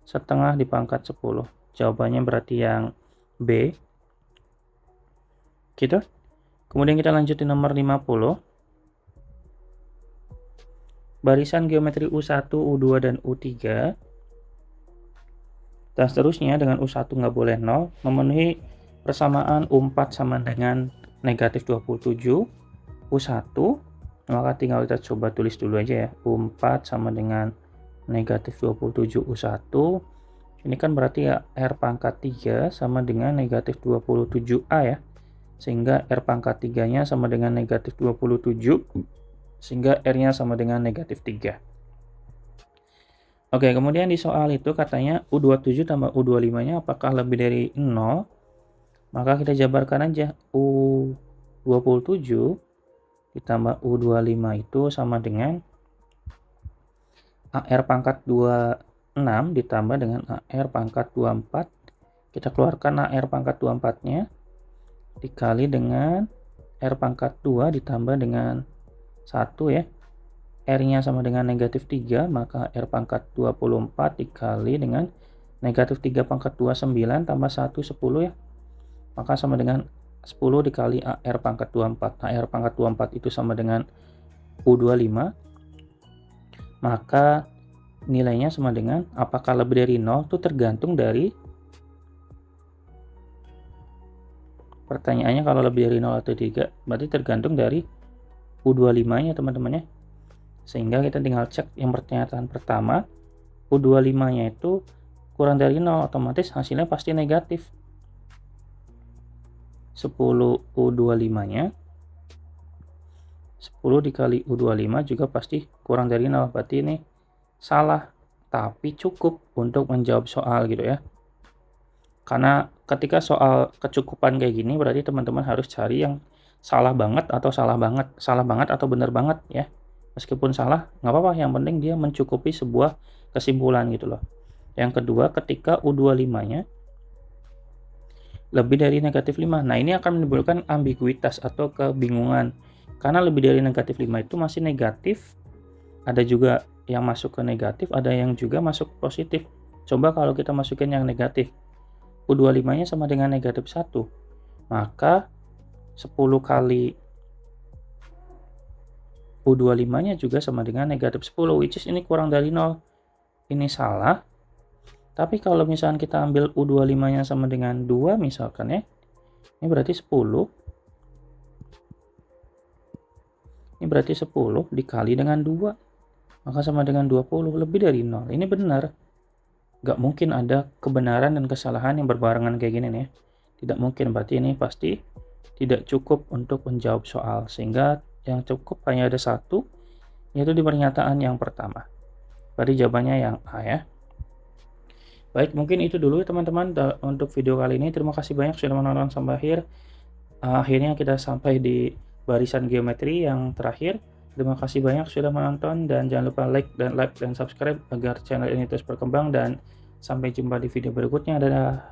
setengah di pangkat 10. Jawabannya berarti yang B. Gitu. Kemudian kita lanjutin nomor 50. Barisan geometri U1, U2, dan U3. Dan seterusnya dengan U1 nggak boleh 0, memenuhi persamaan U4 sama dengan negatif 27, U1, maka tinggal kita coba tulis dulu aja ya, U4 sama dengan negatif 27 U1, ini kan berarti ya R pangkat 3 sama dengan negatif 27A ya, sehingga R pangkat 3 nya sama dengan negatif 27, sehingga R nya sama dengan negatif 3. Oke, kemudian di soal itu katanya U27 tambah U25 nya apakah lebih dari 0? Maka kita jabarkan aja, U27 ditambah U25 itu sama dengan AR pangkat 26 ditambah dengan AR pangkat 24. Kita keluarkan AR pangkat 24-nya dikali dengan R pangkat 2 ditambah dengan 1 ya. R-nya sama dengan negatif 3, maka R pangkat 24 dikali dengan negatif 3 pangkat 2, 9 tambah 1, 10 ya. Maka sama dengan 10 dikali AR pangkat 24. AR pangkat 24 itu sama dengan U25. Maka nilainya sama dengan apakah lebih dari 0 itu tergantung dari pertanyaannya, kalau lebih dari 0 atau 3 berarti tergantung dari U25 nya teman-teman ya. Sehingga kita tinggal cek yang pernyataan pertama, U25 nya itu kurang dari 0, otomatis hasilnya pasti negatif. 10 U25 nya 10 dikali U25 juga pasti kurang dari 0, berarti ini salah, tapi cukup untuk menjawab soal gitu ya. Karena ketika soal kecukupan kayak gini berarti teman-teman harus cari yang salah banget atau benar banget ya. Meskipun salah nggak apa-apa, yang penting dia mencukupi sebuah kesimpulan gitu loh. Yang kedua, ketika U25 nya lebih dari negatif 5, nah ini akan menimbulkan ambiguitas atau kebingungan, karena lebih dari negatif 5 itu masih negatif, ada juga yang masuk ke negatif, ada yang juga masuk positif. Coba kalau kita masukin yang negatif, U25 nya sama dengan negatif 1, maka 10 kali U25 nya juga sama dengan negatif 10, which is ini kurang dari 0. Ini salah. Tapi kalau misalkan kita ambil U25 nya sama dengan 2 misalkan ya, ini berarti 10. Ini berarti 10 dikali dengan 2, maka sama dengan 20, lebih dari 0. Ini benar. Gak mungkin ada kebenaran dan kesalahan yang berbarengan kayak gini nih. Tidak mungkin, berarti ini pasti tidak cukup untuk menjawab soal. Sehingga yang cukup hanya ada satu, yaitu di pernyataan yang pertama. Berarti jawabannya yang A ya. Baik, mungkin itu dulu teman-teman untuk video kali ini. Terima kasih banyak sudah menonton sampai akhir. Akhirnya kita sampai di barisan geometri yang terakhir. Terima kasih banyak sudah menonton, dan jangan lupa like dan subscribe agar channel ini terus berkembang, dan sampai jumpa di video berikutnya. Dadah.